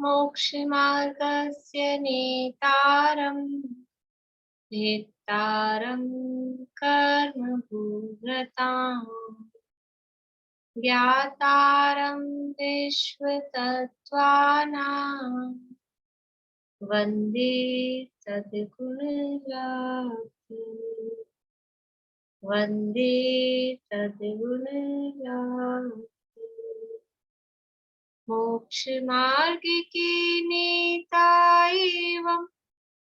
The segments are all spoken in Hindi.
मोक्षमार्गस्य नेतारम् भेत्तारं कर्मभूव्रताम् ज्ञातारं विश्वतत्त्वानां वन्दे सद्गुणरात् वन्दे सद्गुणरात्। मोक्ष मार्ग के नेता एवं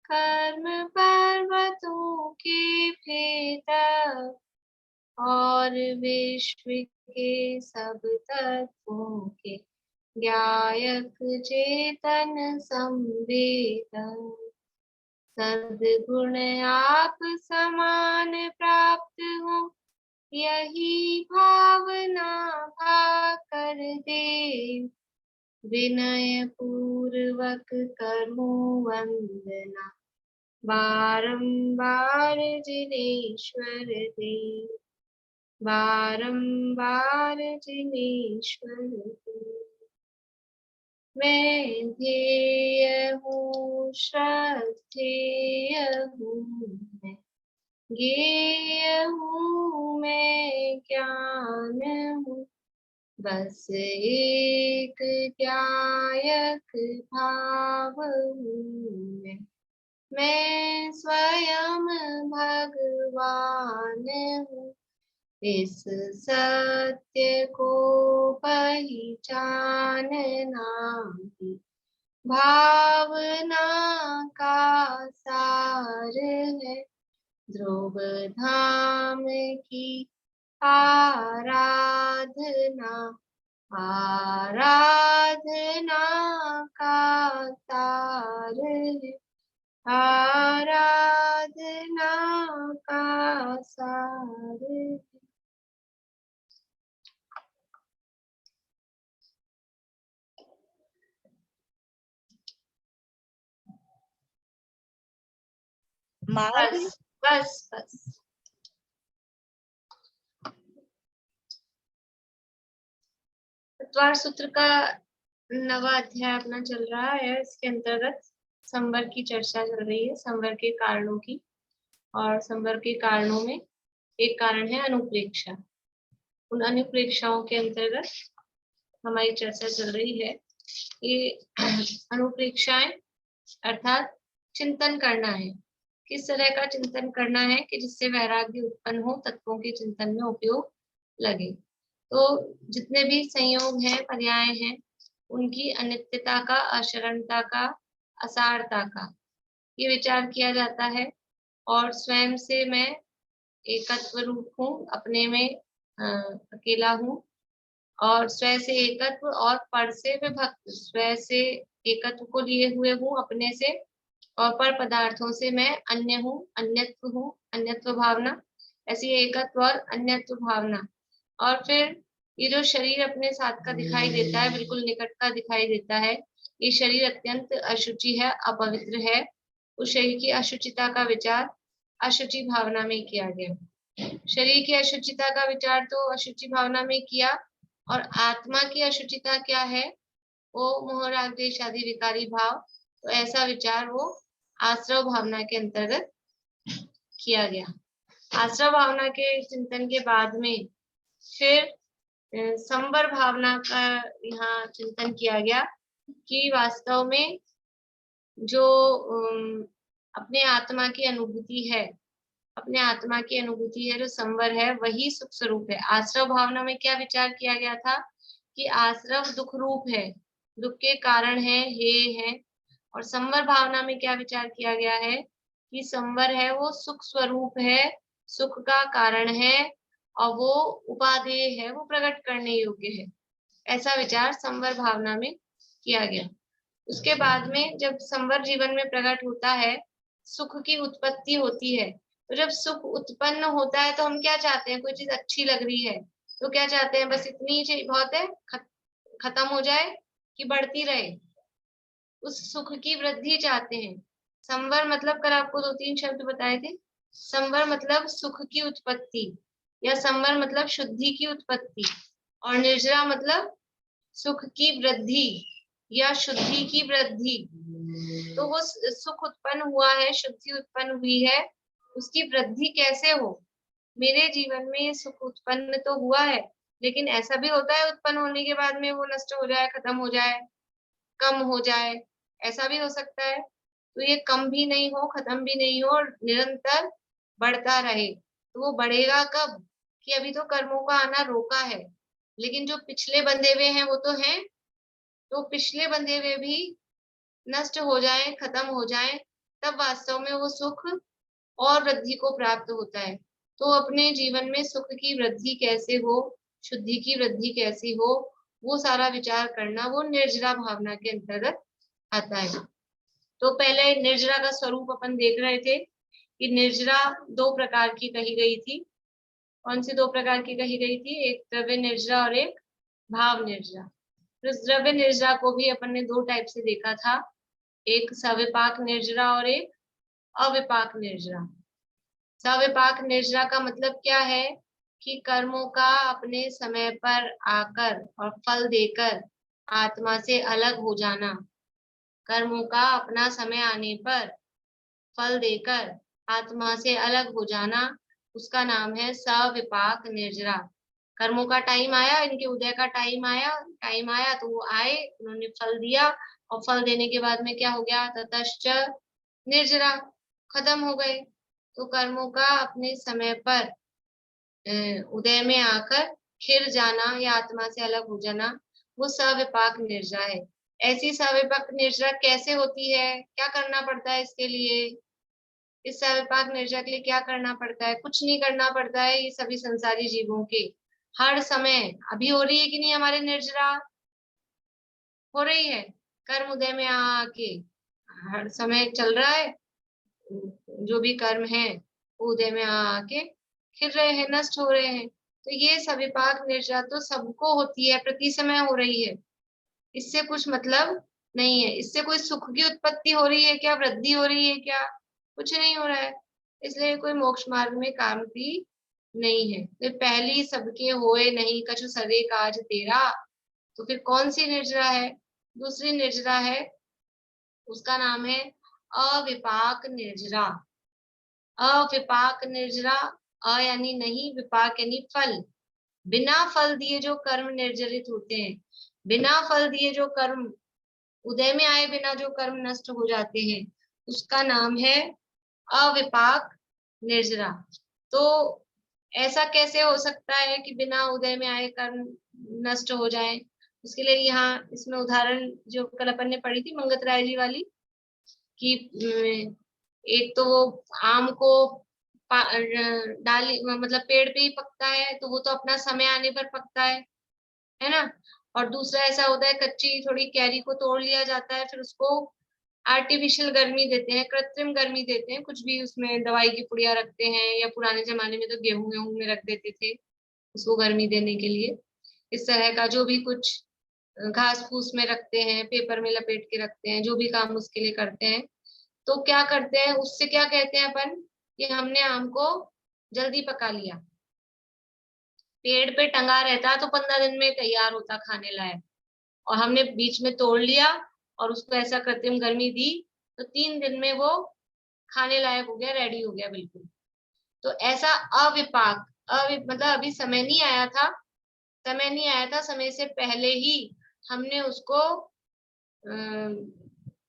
कर्म पर्वतों के भेदक और विश्व के सब तत्वों के ज्ञायक चेतन संवेदक सद्गुण आप समान प्राप्त हो यही भावना भा कर दे विनय पूर्वक करूं वंदना बारंबार जिनेश्वर देव बारंबार जिनेश्वर देव। मैं ध्येय हूँ श्रद्धेय हूँ मैं ज्ञेय हूँ मैं ज्ञान हूँ बस एक ज्ञायक भाव हूँ मैं स्वयं भगवान हूँ इस सत्य को पहचानना ही भावना का सार है ध्रुव धाम की आराधना आराधना का तार है आराधना का सार है। बस बस बस तत्वार सूत्र का 9वां अध्याय अपना चल रहा है। इसके अंतर्गत संवर की चर्चा चल रही है, संवर के कारणों की। और संवर के कारणों में एक कारण है अनुप्रेक्षा। उन अनुप्रेक्षाओं के अंतर्गत हमारी चर्चा चल रही है कि अनुप्रेक्षाएं अर्थात चिंतन करना है। किस तरह का चिंतन करना है कि जिससे वैराग्य उत्पन्न हो, तत्वों के चिंतन में उपयोग लगे। तो जितने भी संयोग हैं, पर्याय हैं, उनकी अनित्यता का, अशरणता का, असारता का ये विचार किया जाता है। और स्वयं से मैं एकत्व रूप हूँ, अपने में अकेला हूँ और स्वयं से एकत्व और पर से विभक्त, स्वयं से एकत्व को लिए हुए हूँ अपने से और पर पदार्थों से मैं अन्य हूँ, अन्यत्व हूँ, अन्यत्व भावना, ऐसी एकत्व और अन्यत्व भावना। और फिर ये जो शरीर अपने साथ का दिखाई देता है, बिल्कुल निकट का दिखाई देता है, ये शरीर अत्यंत अशुचि है, अपवित्र है। उस शरीर की अशुचिता का विचार अशुचि भावना में किया गया। शरीर की अशुचिता का विचार तो अशुचि भावना में किया, और आत्मा की अशुचिता क्या है, वो मोह राग द्वेष आदि विकारी भाव, तो ऐसा विचार वो आश्रव भावना के अंतर्गत किया गया। आश्रव भावना के चिंतन के बाद में फिर संवर भावना का यहाँ चिंतन किया गया कि वास्तव में जो अपने आत्मा की अनुभूति है, अपने आत्मा की अनुभूति है, जो संवर है, वही सुख स्वरूप है। आश्रव भावना में क्या विचार किया गया था कि आश्रव दुख रूप है, दुख के कारण है, हेय है। और संवर भावना में क्या विचार किया गया है कि संवर है वो सुख स्वरूप है, सुख का कारण है और वो उपादेय है, वो प्रकट करने योग्य है। ऐसा विचार संवर भावना में किया गया। उसके बाद में जब संवर जीवन में प्रकट होता है, सुख की उत्पत्ति होती है। तो जब सुख उत्पन्न होता है तो हम क्या चाहते हैं, कोई चीज अच्छी लग रही है तो क्या चाहते हैं, बस इतनी ही बहुत है, खत्म हो जाए कि बढ़ती रहे, उस सुख की वृद्धि चाहते हैं। संवर मतलब कल आपको 2-3 शब्द बताए थे। संवर मतलब सुख की उत्पत्ति, या संवर मतलब शुद्धि की उत्पत्ति, और निर्जरा मतलब सुख की वृद्धि। या शुद्धि की वृद्धि। तो वो सुख उत्पन्न हुआ है, शुद्धि उत्पन्न हुई है, उसकी वृद्धि कैसे हो। मेरे जीवन में ये सुख उत्पन्न तो हुआ है, लेकिन ऐसा भी होता है उत्पन्न होने के बाद में वो नष्ट हो जाए, खत्म हो जाए, कम हो जाए, ऐसा भी हो सकता है। तो ये कम भी नहीं हो, खत्म भी नहीं हो, और निरंतर बढ़ता रहे। तो वो बढ़ेगा कब, कि अभी तो कर्मों का आना रोका है, लेकिन जो पिछले बंधे हुए हैं वो तो हैं। तो पिछले बंधे हुए भी नष्ट हो जाए, खत्म हो जाए, तब वास्तव में वो सुख और वृद्धि को प्राप्त होता है। तो अपने जीवन में सुख की वृद्धि कैसे हो, शुद्धि की वृद्धि कैसी हो, वो सारा विचार करना वो निर्जरा भावना के अंतर्गत आता है। तो पहले निर्जरा का स्वरूप अपन देख रहे थे कि निर्जरा दो प्रकार की कही गई थी। कौन सी दो प्रकार की कही गई थी? एक द्रव्य निर्जरा और एक भाव निर्जरा। तो इस द्रव्य निर्जरा को भी अपन ने दो टाइप से देखा था, एक सविपाक निर्जरा और एक अविपाक निर्जरा। सविपाक निर्जरा का मतलब क्या है कि कर्मों का अपने समय पर आकर और फल देकर आत्मा से अलग हो जाना। कर्मों का अपना समय आने पर फल देकर आत्मा से अलग हो जाना, उसका नाम है सविपाक निर्जरा। कर्मों का टाइम आया, इनके उदय का टाइम आया तो वो आए, उन्होंने फल दिया, और फल देने के बाद में क्या हो गया? ततश्च निर्जरा, खत्म हो गए। तो कर्मों का अपने समय पर उदय में आकर खिर जाना या आत्मा से अलग हो जाना, वो सविपाक निर्जरा है। ऐसी सविपाक निर्जरा कैसे होती है, क्या करना पड़ता है इसके लिए? इस सविपाक निर्जरा के लिए क्या करना पड़ता है? कुछ नहीं करना पड़ता है। ये सभी संसारी जीवों के हर समय अभी हो रही है कि नहीं? हमारे निर्जरा हो रही है, कर्म उदय में आके हर समय चल रहा है। जो भी कर्म है वो उदय में आके खिल रहे हैं, नष्ट हो रहे हैं। तो ये सविपाक निर्जरा तो सबको होती है, प्रति समय हो रही है। इससे कुछ मतलब नहीं है। इससे कोई सुख की उत्पत्ति हो रही है क्या, वृद्धि हो रही है क्या? कुछ नहीं हो रहा है। इसलिए कोई मोक्ष मार्ग में काम भी नहीं है। तो पहली सबके होए नहीं, कछु सरे काज तेरा। तो फिर कौन सी निर्जरा है? दूसरी निर्जरा है, उसका नाम है अविपाक निर्जरा। अविपाक निर्जरा, अ यानी नहीं, विपाक यानी फल। बिना फल दिए जो कर्म निर्जरित होते हैं, बिना फल दिए जो कर्म उदय में आए, बिना जो कर्म नष्ट हो जाते हैं, उसका नाम है अविपाक निर्जरा। तो ऐसा कैसे हो सकता है कि बिना उदय में आए कर्म नष्ट हो जाए? उसके लिए यहाँ इसमें उदाहरण जो कल अपन ने पढ़ी थी मंगत राय जी वाली, कि एक तो वो आम को डाली मतलब पेड़ पे ही पकता है, तो वो तो अपना समय आने पर पकता है ना। और दूसरा ऐसा होता है, कच्ची थोड़ी कैरी को तोड़ लिया जाता है, फिर उसको आर्टिफिशियल गर्मी देते हैं, कृत्रिम गर्मी देते हैं, कुछ भी उसमें दवाई की पुड़िया रखते हैं, या पुराने जमाने में तो गेहूं गेहूं में रख देते थे उसको गर्मी देने के लिए। इस तरह का जो भी कुछ घास फूस में रखते हैं, पेपर में लपेट के रखते हैं, जो भी काम उसके लिए करते हैं। तो क्या करते हैं उससे, क्या कहते हैं अपन, कि हमने आम को जल्दी पका लिया। पेड़ पे टंगा रहता तो 15 दिन में तैयार होता खाने लायक, और हमने बीच में तोड़ लिया और उसको ऐसा कृत्रिम गर्मी दी, तो 3 दिन में वो खाने लायक हो गया, रेडी हो गया बिल्कुल। तो ऐसा अविपाक, मतलब अभी समय नहीं आया था, समय नहीं आया था, समय से पहले ही हमने उसको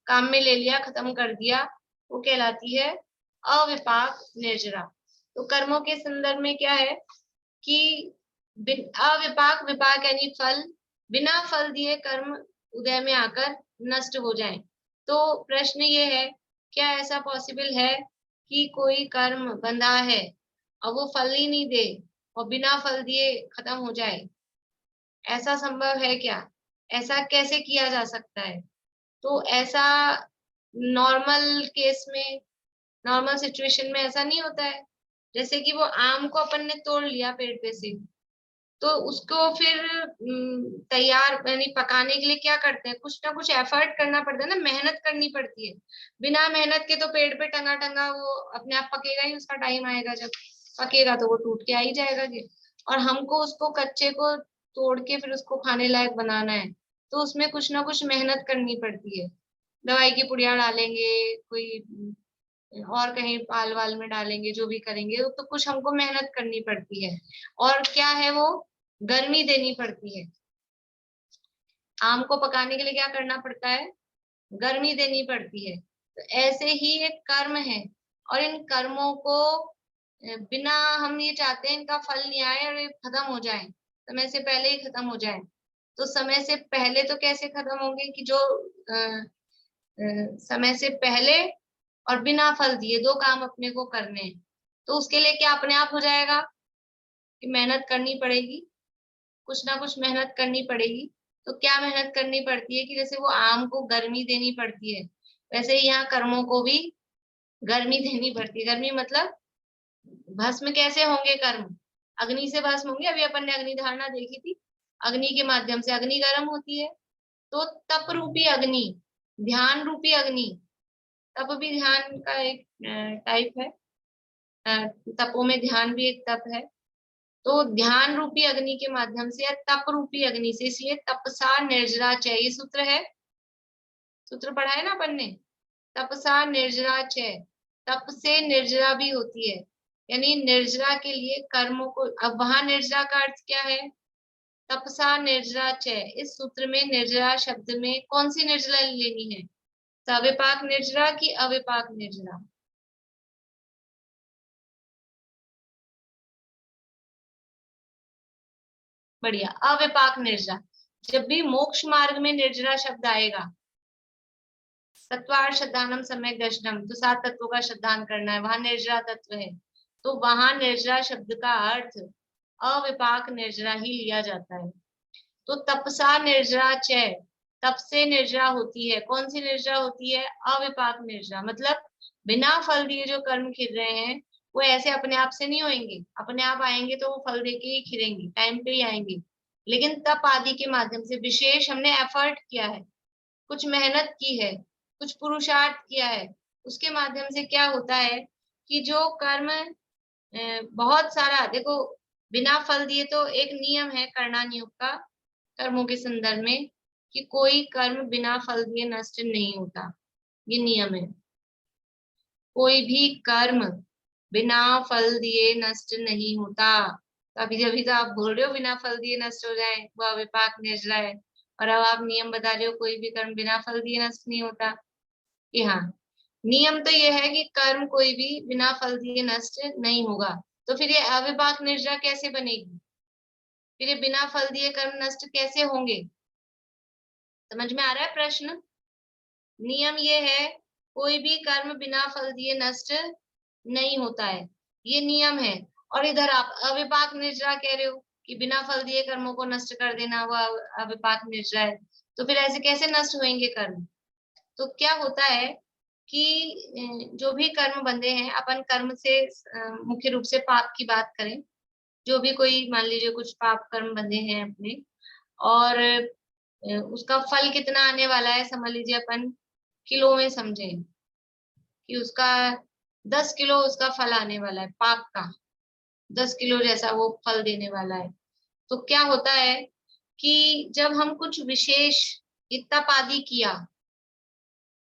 काम में ले लिया, खत्म कर दिया, वो कहलाती है अविपाक निर्जरा। तो कर्मों के संदर्भ में क्या है कि अविपाक, विपाक यानी फल, बिना फल दिए कर्म उदय में आकर नष्ट हो जाए। तो प्रश्न ये है, क्या ऐसा पॉसिबल है कि कोई कर्म बंधा है और वो फल ही नहीं दे और बिना फल दिए खत्म हो जाए? ऐसा संभव है क्या? ऐसा कैसे किया जा सकता है? तो ऐसा नॉर्मल केस में, नॉर्मल सिचुएशन में ऐसा नहीं होता है। जैसे कि वो आम को अपन ने तोड़ लिया पेड़ पे से, तो उसको फिर तैयार यानी पकाने के लिए क्या करते हैं, कुछ ना कुछ एफर्ट करना पड़ता है ना, मेहनत करनी पड़ती है। बिना मेहनत के तो पेड़ पे टंगा टंगा वो अपने आप पकेगा ही, उसका टाइम आएगा जब पकेगा तो वो टूट के आ ही जाएगा। और हमको उसको कच्चे को तोड़ के फिर उसको खाने लायक बनाना है, तो उसमें कुछ ना कुछ मेहनत करनी पड़ती है। दवाई की पुड़िया डालेंगे, कोई और कहीं पाल वाल में डालेंगे, जो भी करेंगे तो कुछ हमको मेहनत करनी पड़ती है। और क्या है वो, गर्मी देनी पड़ती है। आम को पकाने के लिए क्या करना पड़ता है, गर्मी देनी पड़ती है। तो ऐसे ही एक कर्म है, और इन कर्मों को बिना, हम ये चाहते हैं इनका फल नहीं आए और ये खत्म हो जाए, समय से पहले ही खत्म हो जाए। तो समय से पहले तो कैसे खत्म होंगे कि जो समय से पहले और बिना फल दिए दो काम अपने को करने हैं। तो उसके लिए क्या अपने आप हो जाएगा कि मेहनत करनी पड़ेगी, कुछ ना कुछ मेहनत करनी पड़ेगी। तो क्या मेहनत करनी पड़ती है कि जैसे वो आम को गर्मी देनी पड़ती है, वैसे ही यहाँ कर्मों को भी गर्मी देनी पड़ती है। गर्मी मतलब भस्म कैसे होंगे कर्म, अग्नि से भस्म होंगे। अभी अपन ने अग्नि धारणा देखी थी, अग्नि के माध्यम से अग्नि गर्म होती है। तो तप रूपी अग्नि, ध्यान रूपी अग्नि, तप भी ध्यान का एक टाइप है, तपों में ध्यान भी एक तप है। तो ध्यान रूपी अग्नि के माध्यम से या तप रूपी अग्नि से, इसलिए तपसा निर्जरा च, ये सूत्र है, सूत्र पढ़ा है ना अपन ने, तपसा निर्जरा च, तप से निर्जरा भी होती है। यानी निर्जरा के लिए कर्मों को, अब वहां निर्जरा का अर्थ क्या है, तपसा निर्जरा च। इस सूत्र में निर्जरा शब्द में कौन सी निर्जरा लेनी है, सविपाक निर्जरा की अविपाक निर्जरा। बढ़िया, अविपाक निर्जरा। जब भी मोक्ष मार्ग में निर्जरा शब्द आएगा, सत्वार श्रद्धानम समय दशनम, तो 7 तत्वों का श्रद्धान करना है, वहां निर्जरा तत्व है। तो वहां निर्जरा शब्द का अर्थ अविपाक निर्जरा ही लिया जाता है। तो तपसा निर्जरा च, तप से निर्जरा होती है। कौन सी निर्जरा होती है, अविपाक निर्जरा। मतलब बिना फल दिए जो कर्म खिल रहे हैं, वो ऐसे अपने आप से नहीं होंगे। अपने आप आएंगे तो वो फल देके ही खिलेंगे, टाइम पे ही आएंगे। लेकिन तप आदि के माध्यम से विशेष हमने एफर्ट किया है, कुछ मेहनत की है, कुछ पुरुषार्थ किया है, उसके माध्यम से क्या होता है कि जो कर्म बहुत सारा, देखो बिना फल दिए तो एक नियम है करणान योग का, कर्मों के संदर्भ में, कि कोई कर्म बिना फल दिए नष्ट नहीं होता, ये नियम है। कोई भी कर्म बिना फल दिए नष्ट नहीं होता। तो अभी अभी तो आप बोल रहे हो बिना फल दिए नष्ट हो जाए, वह विपाक निर्जरा है, और अब आप नियम बता रहे हो कोई भी कर्म बिना फल दिए नष्ट नहीं होता। कि हाँ, नियम तो ये है कि कर्म कोई भी बिना फल दिए नष्ट नहीं होगा। तो फिर ये अविपाक निर्जरा कैसे बनेगी, फिर ये बिना फल दिए कर्म नष्ट कैसे होंगे, समझ में आ रहा है प्रश्न। नियम ये है, कोई भी कर्म बिना फल दिए नष्ट नहीं होता है, ये नियम है। और इधर आप अविपाक निर्जरा कह रहे हो कि बिना फल दिए कर्मों को नष्ट कर देना वो अविपाक निर्जरा है। तो फिर ऐसे कैसे नष्ट होंगे कर्म। तो क्या होता है कि जो भी कर्म बंधे हैं, अपन कर्म से मुख्य रूप से पाप की बात करें, जो भी कोई मान लीजिए कुछ पाप कर्म बंधे हैं अपने, और उसका फल कितना आने वाला है, समझ लीजिए अपन किलो में समझें कि उसका 10 किलो उसका फल आने वाला है, पाप का 10 किलो जैसा वो फल देने वाला है। तो क्या होता है कि जब हम कुछ विशेष तप आदि किया,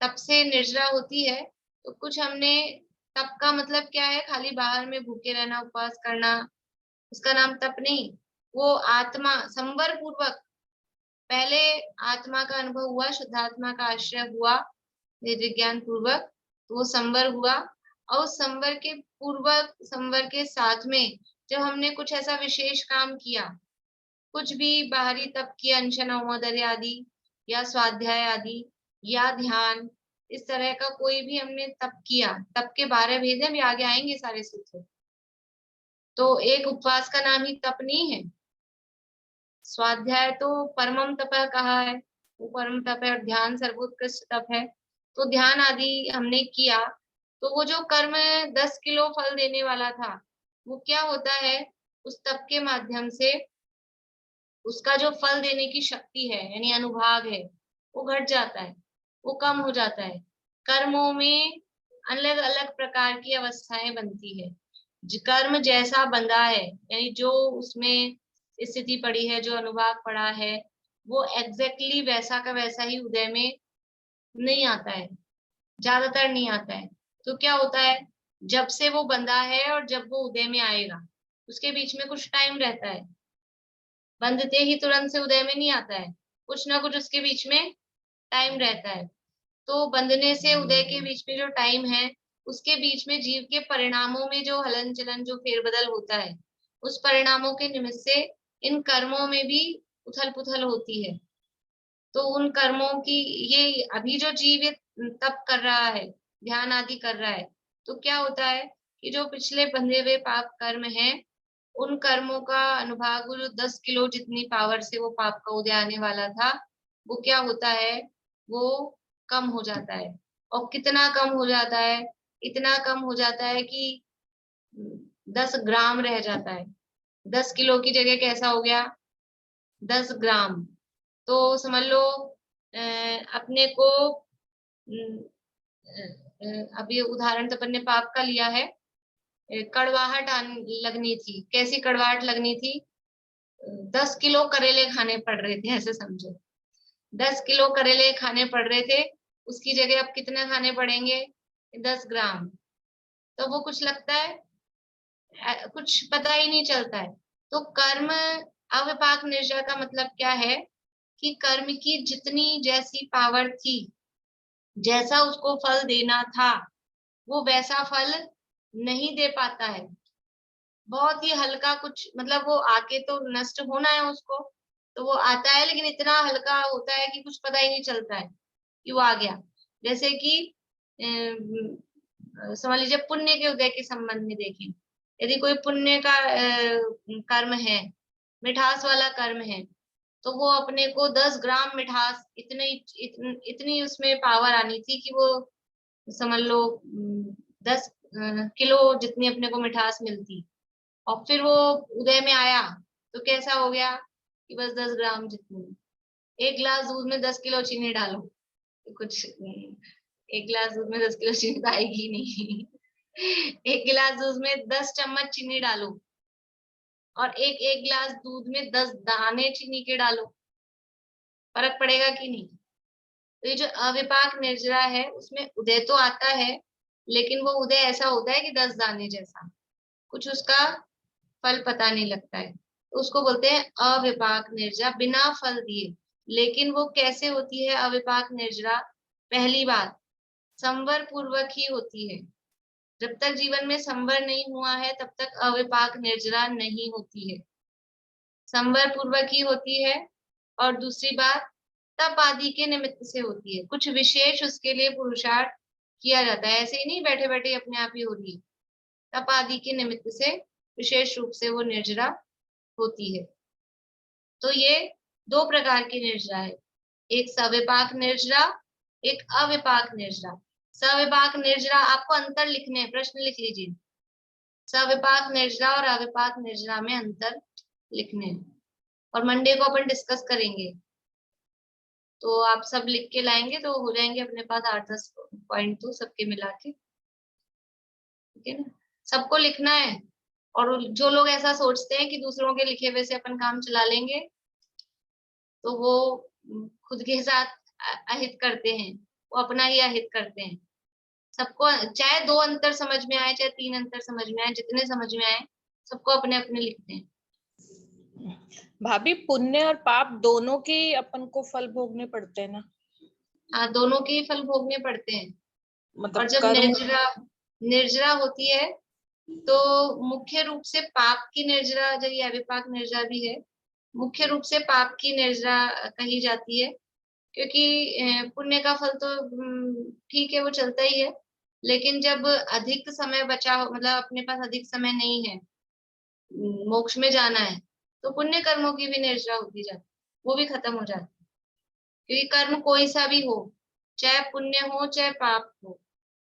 तप से निर्जरा होती है, तो कुछ हमने, तप का मतलब क्या है, खाली बाहर में भूखे रहना, उपवास करना, उसका नाम तप नहीं। वो आत्मा संवर पूर्वक, पहले आत्मा का अनुभव हुआ, शुद्धात्मा का आश्रय हुआ विज्ञान पूर्वक, तो वो संवर हुआ। और उस संवर के पूर्वक, संवर के साथ में जब हमने कुछ ऐसा विशेष काम किया, कुछ भी बाहरी तप किया, अनशन अवमोदर्य आदि, या स्वाध्याय आदि, या ध्यान, इस तरह का कोई भी हमने तप किया, तप के 12 भेद हैं, भी आगे आएंगे सारे सूत्र। तो एक उपवास का नाम ही तप नहीं है, स्वाध्याय तो परमम तप कहा है, वो परम तप है, और ध्यान सर्वोत्कृष्ट तप है। तो ध्यान आदि हमने किया, तो वो जो कर्म 10 किलो फल देने वाला था, वो क्या होता है, उस तप के माध्यम से उसका जो फल देने की शक्ति है, यानी अनुभाग है, वो घट जाता है, वो कम हो जाता है। कर्मों में अलग अलग प्रकार की अवस्थाएं बनती है, कर्म जैसा बंधा है, यानी जो उसमें स्थिति पड़ी है, जो अनुभाग पड़ा है, वो एग्जैक्टली वैसा का वैसा ही उदय में नहीं आता है, ज्यादातर नहीं आता है। तो क्या होता है, जब से वो बंधा है और जब वो उदय में आएगा उसके बीच में कुछ टाइम रहता है। बंधते ही तुरंत से उदय में नहीं आता है, कुछ ना कुछ उसके बीच में टाइम रहता है। तो बंधने से उदय के बीच में जो टाइम है, उसके बीच में जीव के परिणामों में जो हलन चलन, जो फेरबदल होता है, उस परिणामों के निमित्त से इन कर्मों में भी उथल पुथल होती है। तो उन कर्मों की, ये अभी जो जीव ये तप कर रहा है, ध्यान आदि कर रहा है, तो क्या होता है कि जो पिछले बंधे हुए पाप कर्म हैं, उन कर्मों का अनुभाग, वो जो 10 किलो जितनी पावर से वो पाप का उदय आने वाला था, वो क्या होता है, वो कम हो जाता है। और कितना कम हो जाता है, इतना कम हो जाता है कि 10 ग्राम रह जाता है। 10 किलो की जगह कैसा हो गया, 10 ग्राम। तो समझ लो अपने को अभी उदाहरण तो अपन ने पाप का लिया है, कड़वाहट लगनी थी। कैसी कड़वाहट लगनी थी, 10 किलो करेले खाने पड़ रहे थे, ऐसे समझो। 10 किलो करेले खाने पड़ रहे थे, उसकी जगह अब कितने खाने पड़ेंगे, 10 ग्राम। तो वो कुछ लगता है, कुछ पता ही नहीं चलता है। तो कर्म अविपाक निर्जर का मतलब क्या है कि कर्म की जितनी जैसी पावर थी, जैसा उसको फल देना था, वो वैसा फल नहीं दे पाता है। बहुत ही हल्का कुछ, मतलब वो आके तो नष्ट होना है उसको, तो वो आता है, लेकिन इतना हल्का होता है कि कुछ पता ही नहीं चलता है कि वो आ गया। जैसे कि समझ लीजिए पुण्य के उदय के संबंध में देखें, यदि कोई पुण्य का कर्म है, मिठास वाला कर्म है, तो वो अपने को 10 ग्राम मिठास, इतनी उसमें पावर आनी थी कि वो समझ लो 10 किलो जितनी अपने को मिठास मिलती। और फिर वो उदय में आया तो कैसा हो गया कि बस 10 ग्राम जितनी। एक गिलास दूध में 10 किलो चीनी डालो, तो कुछ एक गिलास दूध में 10 किलो चीनी तो आएगी नहीं। एक गिलास दूध में 10 चम्मच चीनी डालो, और एक एक गिलास दूध में 10 दाने चीनी के डालो, फर्क पड़ेगा कि नहीं। तो ये जो अविपाक निर्जरा है, उसमें उदय तो आता है, लेकिन वो उदय ऐसा होता है कि 10 दाने जैसा, कुछ उसका फल पता नहीं लगता है। तो उसको बोलते हैं अविपाक निर्जरा, बिना फल दिए। लेकिन वो कैसे होती है अविपाक निर्जरा, पहली बात, संवर पूर्वक ही होती है। जब तक जीवन में संवर नहीं हुआ है, तब तक अविपाक निर्जरा नहीं होती है, संवर पूर्वक ही होती है। और दूसरी बात, तप आदि के निमित्त से होती है, कुछ विशेष उसके लिए पुरुषार्थ किया जाता है, ऐसे ही नहीं बैठे बैठे अपने आप ही हो रही है। तप आदि के निमित्त से विशेष रूप से वो निर्जरा होती है। तो ये दो प्रकार की निर्जरा है, एक सविपाक निर्जरा, एक अविपाक निर्जरा। सविपाक निर्जरा, आपको अंतर लिखने हैं, प्रश्न लिख लीजिए। सविपाक निर्जरा और अविपाक निर्जरा में अंतर लिखने हैं, और मंडे को अपन डिस्कस करेंगे। तो आप सब लिख के लाएंगे तो हो जाएंगे अपने पास 8-10 पॉइंट, तो सबके मिला के, ठीक है ना। सबको लिखना है। और जो लोग ऐसा सोचते हैं कि दूसरों के लिखे हुए से अपन काम चला लेंगे, तो वो खुद के साथ अहित करते हैं, वो अपना ही अहित करते हैं। सबको, चाहे 2 अंतर समझ में आए, चाहे 3 अंतर समझ में आए, जितने समझ में आए, सबको अपने अपने लिखते हैं। भाभी, पुण्य और पाप दोनों के अपन को फल भोगने पड़ते हैं ना? हाँ, दोनों के ही फल भोगने पड़ते हैं। मतलब और जब कर्म। निर्जरा निर्जरा होती है, तो मुख्य रूप से पाप की निर्जरा, जब ये अविपाक निर्जरा भी है, मुख्य रूप से पाप की निर्जरा कही जाती है। क्योंकि पुण्य का फल तो ठीक है, वो चलता ही है। लेकिन जब अधिक समय बचा हो, मतलब अपने पास अधिक समय नहीं है, मोक्ष में जाना है, तो पुण्य कर्मों की भी निर्जरा होती जाती, वो भी खत्म हो जाती है। क्योंकि कर्म कोई सा भी हो, चाहे पुण्य हो चाहे पाप हो,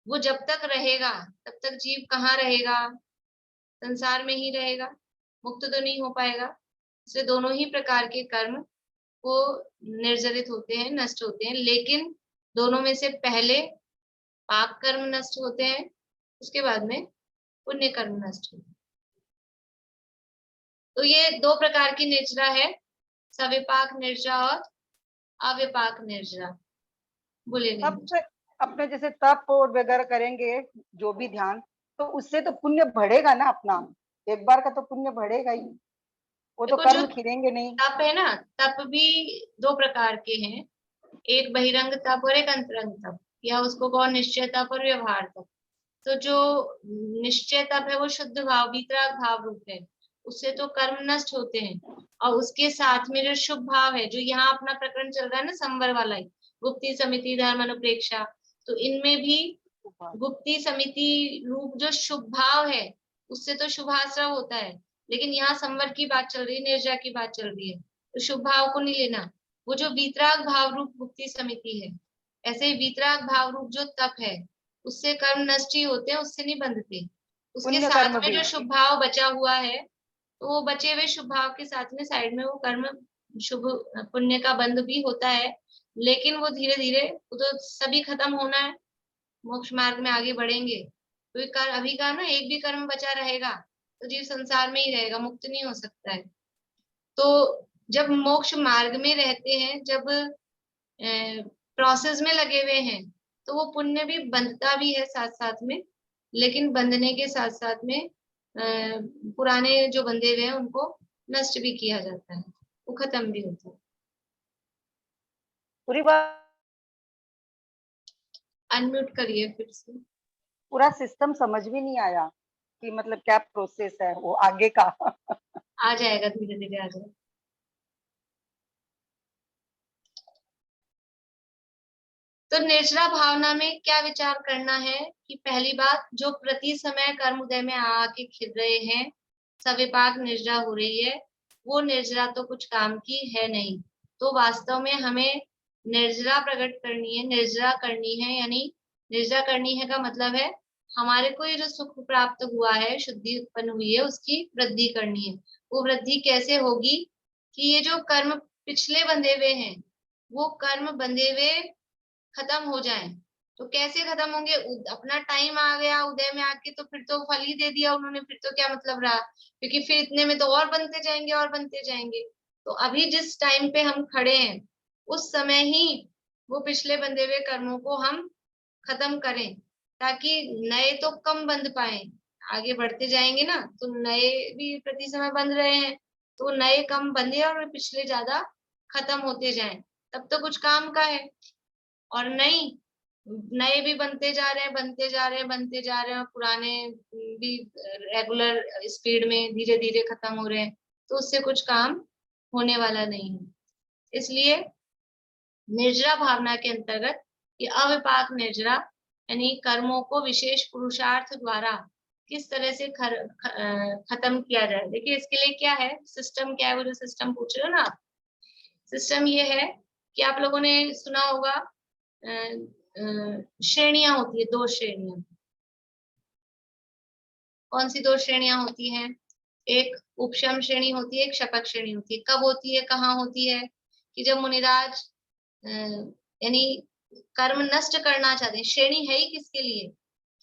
वो जब तक रहेगा तब तक जीव कहाँ रहेगा, संसार में ही रहेगा, मुक्त तो नहीं हो पाएगा। इसलिए दोनों ही प्रकार के कर्म वो निर्जरित होते हैं, नष्ट होते हैं। लेकिन दोनों में से पहले पाप कर्म नष्ट होते हैं, उसके बाद में पुण्य कर्म नष्ट होते हैं। तो ये 2 प्रकार की निर्जरा है, सविपाक निर्जरा और अविपाक निर्जरा। बोलिए। तप से अपने जैसे तप और वगैरह करेंगे जो भी ध्यान, तो उससे तो पुण्य बढ़ेगा ना अपना, एक बार का तो पुण्य बढ़ेगा ही, वो तो देखो जो कर्म खिलेंगे नहीं। तप है ना, तप भी दो प्रकार के हैं, एक बहिरंग तप और एक अंतरंग तप, या उसको कहो निश्चय तप और व्यवहार तप। तो जो निश्चय तप है वो शुद्ध भाव वीतराग भाव रूप है, उससे तो कर्म नष्ट होते हैं। और उसके साथ में जो शुभ भाव है, जो यहाँ अपना प्रकरण चल रहा है ना संवर वाला ही, गुप्ती समिति धर्म अनुप्रेक्षा, तो इनमें भी गुप्ती समिति रूप जो शुभ भाव है उससे तो शुभाश्रव होता है। लेकिन यहाँ संवर की बात चल रही है, निर्जा की बात चल रही है, तो शुभ भाव को नहीं लेना। वो जो वीतराग भाव रूप गुप्ती समिति है, ऐसे ही वीतराग भाव रूप जो तप है, उससे कर्म नष्ट ही होते हैं, उससे नहीं बंधते। उसके पुण्य साथ कर्म में भी। जो शुभ भाव बचा हुआ है, तो वो बचे हुए शुभ भाव के साथ में साइड में वो कर्म शुभ पुण्य का बंध भी होता है। लेकिन वो धीरे धीरे, वो तो सभी खत्म होना है, मोक्ष मार्ग में आगे बढ़ेंगे, तो ये कर अभी का ना एक भी कर्म बचा रहेगा तो जीव संसार में ही रहेगा, मुक्त नहीं हो सकता है। तो जब मोक्ष मार्ग में रहते हैं, जब प्रोसेस में लगे हुए हैं, तो वो पुण्य भी बंधता भी है साथ साथ में। लेकिन बंधने के साथ साथ में पुराने जो बंधे हुए हैं उनको नष्ट भी किया जाता है, वो खत्म भी होता है। पूरी बात, अनम्यूट करिए फिर से। पूरा सिस्टम समझ भी नहीं आया कि मतलब क्या प्रोसेस है वो आगे का। आ जाएगा, धीरे धीरे आ जाएगा। तो निर्जरा भावना में क्या विचार करना है कि पहली बात, जो प्रति समय कर्म उदय में आके खिल रहे हैं, सविपाक निर्जरा हो रही है, वो निर्जरा तो कुछ काम की है नहीं। तो वास्तव में हमें निर्जरा प्रकट करनी है, निर्जरा करनी है, यानी निर्जरा करनी है का मतलब है हमारे को ये जो सुख प्राप्त हुआ है, शुद्धि उत्पन्न हुई है, उसकी वृद्धि करनी है। वो वृद्धि कैसे होगी कि ये जो कर्म पिछले बंधे हुए हैं, वो कर्म बंधे हुए खत्म हो जाए। तो कैसे खत्म होंगे? अपना टाइम आ गया उदय में आके तो फिर तो फल ही दे दिया उन्होंने, फिर तो क्या मतलब रहा, क्योंकि फिर इतने में तो और बनते जाएंगे और बनते जाएंगे। तो अभी जिस टाइम पे हम खड़े हैं, उस समय ही वो पिछले बंधे हुए कर्मों को हम खत्म करें, ताकि नए तो कम बंध पाए। आगे बढ़ते जाएंगे ना, तो नए भी प्रति समय बंध रहे हैं, तो नए कम बंधे और पिछले ज्यादा खत्म होते जाएं, तब तो कुछ काम का है। और नहीं, नए भी बनते जा रहे हैं, बनते जा रहे हैं, बनते जा रहे हैं, और पुराने भी रेगुलर स्पीड में धीरे धीरे खत्म हो रहे हैं, तो उससे कुछ काम होने वाला नहीं है। इसलिए निर्जरा भावना के अंतर्गत ये अविपाक निर्जरा, यानी कर्मों को विशेष पुरुषार्थ द्वारा किस तरह से खत्म किया जाए। देखिए इसके लिए क्या है, सिस्टम क्या है, वो जो सिस्टम पूछ रहे हो ना आप, सिस्टम ये है कि आप लोगों ने सुना होगा श्रेणियां होती है, दो श्रेणियां। कौन सी दो श्रेणियां होती हैं? एक उपशम श्रेणी होती है, एक शपथ श्रेणी होती है। कब होती है, कहाँ होती है? कि जब मुनिराज यानी कर्म नष्ट करना चाहते हैं। श्रेणी है ही किसके लिए?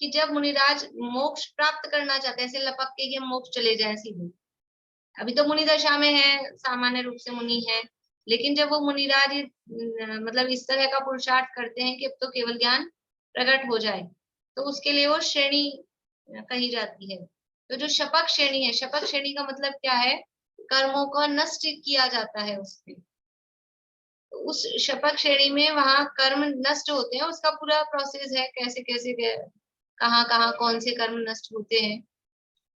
कि जब मुनिराज मोक्ष प्राप्त करना चाहते हैं, ऐसे लपक के कि हम मोक्ष चले जाएं सीधे। अभी तो मुनि दशा में है, सामान्य रूप से मुनि है, लेकिन जब वो मुनिराज मतलब इस तरह का पुरुषार्थ करते हैं कि अब तो केवल ज्ञान प्रकट हो जाए, तो उसके लिए वो श्रेणी कही जाती है। तो जो शपथ श्रेणी है, शपथ श्रेणी का मतलब क्या है? कर्मों को नष्ट किया जाता है उससे। तो उस शपथ श्रेणी में वहां कर्म नष्ट होते हैं, उसका पूरा प्रोसेस है, कैसे कैसे कहाँ कहाँ कौन से कर्म नष्ट होते हैं,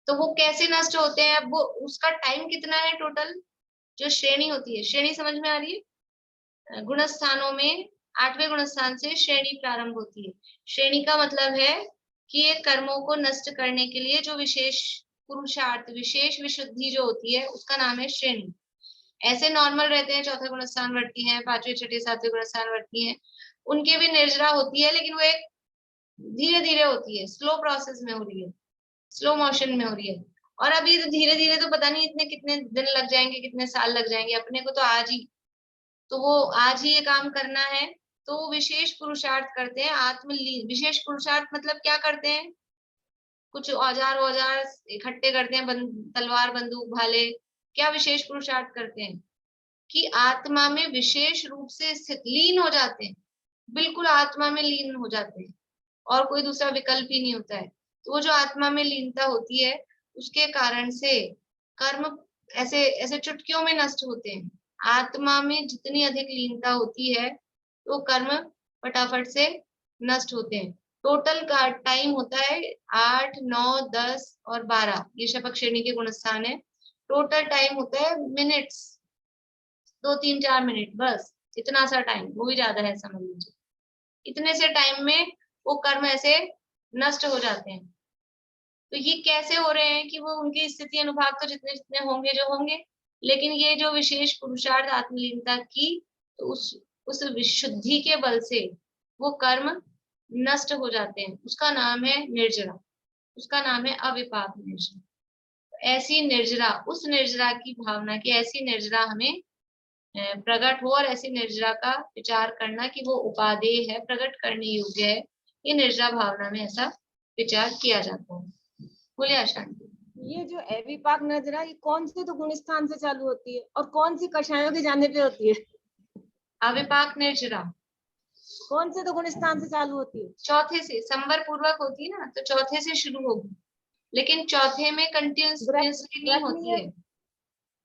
तो वो कैसे नष्ट होते हैं, अब वो उसका टाइम कितना है टोटल। जो श्रेणी होती है, श्रेणी समझ में आ रही है? गुणस्थानों में 8वें गुणस्थान से श्रेणी प्रारंभ होती है। श्रेणी का मतलब है कि ये कर्मों को नष्ट करने के लिए जो विशेष पुरुषार्थ, विशेष विशुद्धि जो होती है, उसका नाम है श्रेणी। ऐसे नॉर्मल रहते हैं, चौथे गुणस्थान वर्ती हैं, 5वें, 6ठे, 7वें गुणस्थान वर्ती हैं, उनकी भी निर्जरा होती है, लेकिन वो एक धीरे धीरे होती है, स्लो प्रोसेस में हो रही है, स्लो मोशन में हो रही है। और अभी तो धीरे धीरे तो पता नहीं इतने कितने दिन लग जाएंगे, कितने साल लग जाएंगे, अपने को तो आज ही, तो वो आज ही ये काम करना है। तो वो विशेष पुरुषार्थ करते हैं, आत्मलीन विशेष पुरुषार्थ मतलब क्या करते हैं? कुछ औजार औजार इकट्ठे करते हैं, तलवार बंदूक भाले, क्या विशेष पुरुषार्थ करते हैं कि आत्मा में विशेष रूप से स्थित लीन हो जाते हैं, बिल्कुल आत्मा में लीन हो जाते हैं और कोई दूसरा विकल्प ही नहीं होता है। तो वो जो आत्मा में लीनता होती है उसके कारण से कर्म ऐसे ऐसे चुटकियों में नष्ट होते हैं। आत्मा में जितनी अधिक लीनता होती है तो कर्म फटाफट से नष्ट होते हैं। टोटल का टाइम होता है 8, 9, 10 और 12, ये शपक श्रेणी के गुणस्थान है। टोटल टाइम होता है मिनट्स, 2, 3, 4 मिनट, बस इतना सा टाइम, वो भी ज्यादा है समझ लीजिए। इतने से टाइम में वो कर्म ऐसे नष्ट हो जाते हैं। तो ये कैसे हो रहे हैं कि वो उनकी स्थिति अनुभाग तो जितने जितने होंगे जो होंगे, लेकिन ये जो विशेष पुरुषार्थ आत्मलीनता की, तो उस विशुद्धि के बल से वो कर्म नष्ट हो जाते हैं। उसका नाम है निर्जरा, उसका नाम है अविपाक निर्जरा। ऐसी निर्जरा, उस निर्जरा की भावना की, ऐसी निर्जरा हमें प्रकट हो और ऐसी निर्जरा का विचार करना कि वो उपादेय है, प्रकट करने योग्य है, ये निर्जरा भावना में ऐसा विचार किया जाता है। बोलिए अशांति। ये जो अविपाक नजरा, ये कौन से तो गुण स्थान से चालू होती है और कौन सी कषायों के जाने पे होती है? अविपाक निर्जरा कौन से तो गुण स्थान से चालू होती है? चौथे से, संवर पूर्वक होती है ना, तो चौथे से शुरू होगी, लेकिन चौथे में कंटिन्यूसली नहीं होती है,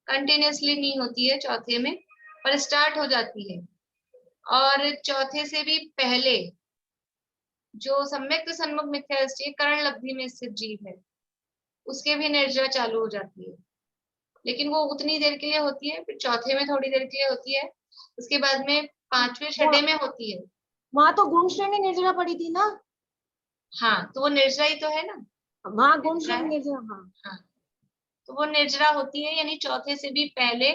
कंटिन्यूसली नहीं होती है चौथे में, पर स्टार्ट हो जाती है। और चौथे से भी पहले जो सम्यक सन्मुख मिथ्या दृष्टि करण लब्धि में स्थित जीव है, उसके भी निर्जरा चालू हो जाती है, लेकिन वो उतनी देर के लिए होती है, फिर चौथे में थोड़ी देर के लिए होती है, उसके बाद में पांचवें छठे में होती है। वहां तो गुण श्रेणी निर्जरा पड़ी थी ना? हाँ, तो वो निर्जरा ही तो है ना, वहां गुण श्रेणी निर्जरा, हाँ। हाँ, तो वो निर्जरा होती है, यानी चौथे से भी पहले,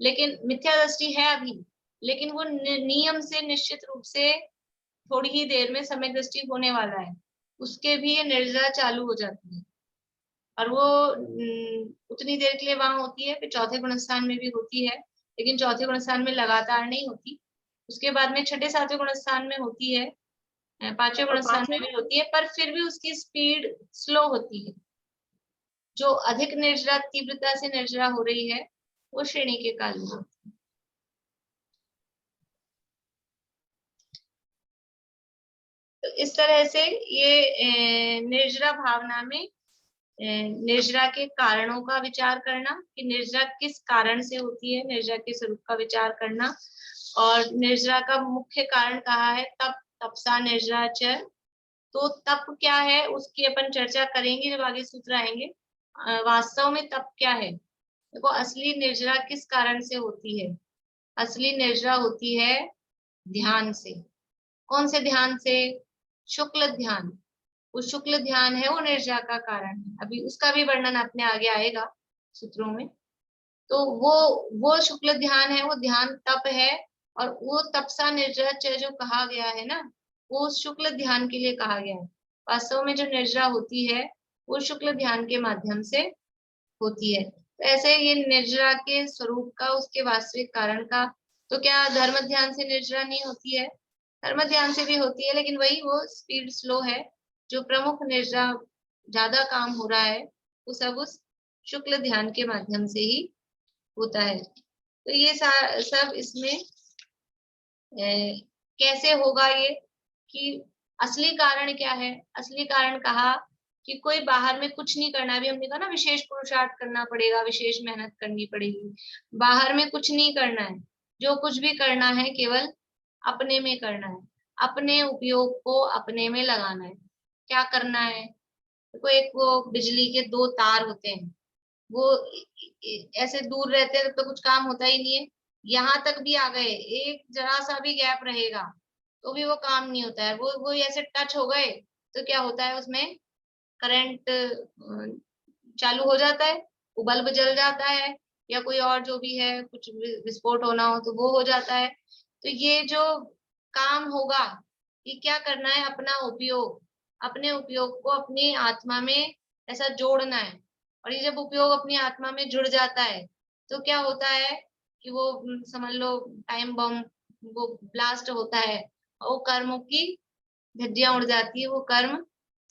लेकिन मिथ्या दृष्टि है अभी, लेकिन वो नियम से निश्चित रूप से थोड़ी ही देर में समय दृष्टि होने वाला है, उसके भी ये निर्जरा चालू हो जाती है, और वो उतनी देर के लिए वहां होती है, फिर चौथे गुणस्थान में भी होती है, लेकिन चौथे गुणस्थान में लगातार नहीं होती, उसके बाद में छठे सातवें गुणस्थान में होती है, पांचवें गुणस्थान में भी होती है, पर फिर भी उसकी स्पीड स्लो होती है। जो अधिक निर्जरा तीव्रता से निर्जरा हो रही है वो श्रेणी के काल में होती है। तो इस तरह से ये निर्जरा भावना में निर्जरा के कारणों का विचार करना कि निर्जरा किस कारण से होती है, निर्जरा के स्वरूप का विचार करना, और निर्जरा का मुख्य कारण कहा है तप, तपसा निर्जरा च। तो तप क्या है उसकी अपन चर्चा करेंगे जब आगे सूत्र आएंगे। वास्तव में तप क्या है, देखो असली निर्जरा किस कारण से होती है, असली निर्जरा होती है ध्यान से। कौन से ध्यान से? शुक्ल ध्यान। वो शुक्ल ध्यान है वो निर्जरा का कारण है, अभी उसका भी वर्णन अपने आगे आएगा सूत्रों में। तो वो शुक्ल ध्यान है, वो ध्यान तप है, और वो तपसा निर्जरा जो कहा गया है ना, वो शुक्ल ध्यान के लिए कहा गया है। वास्तव में जो निर्जरा होती है वो शुक्ल ध्यान के माध्यम से होती है। तो ऐसे ये निर्जरा के स्वरूप का, उसके वास्तविक कारण का, तो क्या धर्म ध्यान से निर्जरा नहीं होती है? धर्म ध्यान से भी होती है, लेकिन वही वो स्पीड स्लो है, जो प्रमुख निर्जरा ज्यादा काम हो रहा है वो सब उस शुक्ल ध्यान के माध्यम से ही होता है। तो ये सब इसमें कैसे होगा ये, कि असली कारण क्या है? असली कारण कहा कि कोई बाहर में कुछ नहीं करना, अभी हमने कहा ना विशेष पुरुषार्थ करना पड़ेगा, विशेष मेहनत करनी पड़ेगी, बाहर में कुछ नहीं करना है, जो कुछ भी करना है केवल अपने में करना है, अपने उपयोग को अपने में लगाना है। क्या करना है? देखो एक वो बिजली के दो तार होते हैं, वो ऐसे दूर रहते हैं तो कुछ काम होता ही नहीं है, यहाँ तक भी आ गए, एक जरा सा भी गैप रहेगा तो भी वो काम नहीं होता है, वो ऐसे टच हो गए तो क्या होता है, उसमें करंट चालू हो जाता है, वो बल्ब जल जाता है, या कोई और जो भी है कुछ विस्फोट होना हो तो वो हो जाता है। तो ये जो काम होगा, ये क्या करना है? अपना उपयोग, अपने उपयोग को अपनी आत्मा में ऐसा जोड़ना है, और ये जब उपयोग अपनी आत्मा में जुड़ जाता है तो क्या होता है कि वो समझ लो टाइम बम, वो ब्लास्ट होता है, और वो कर्मों की धज्जियां उड़ जाती है, वो कर्म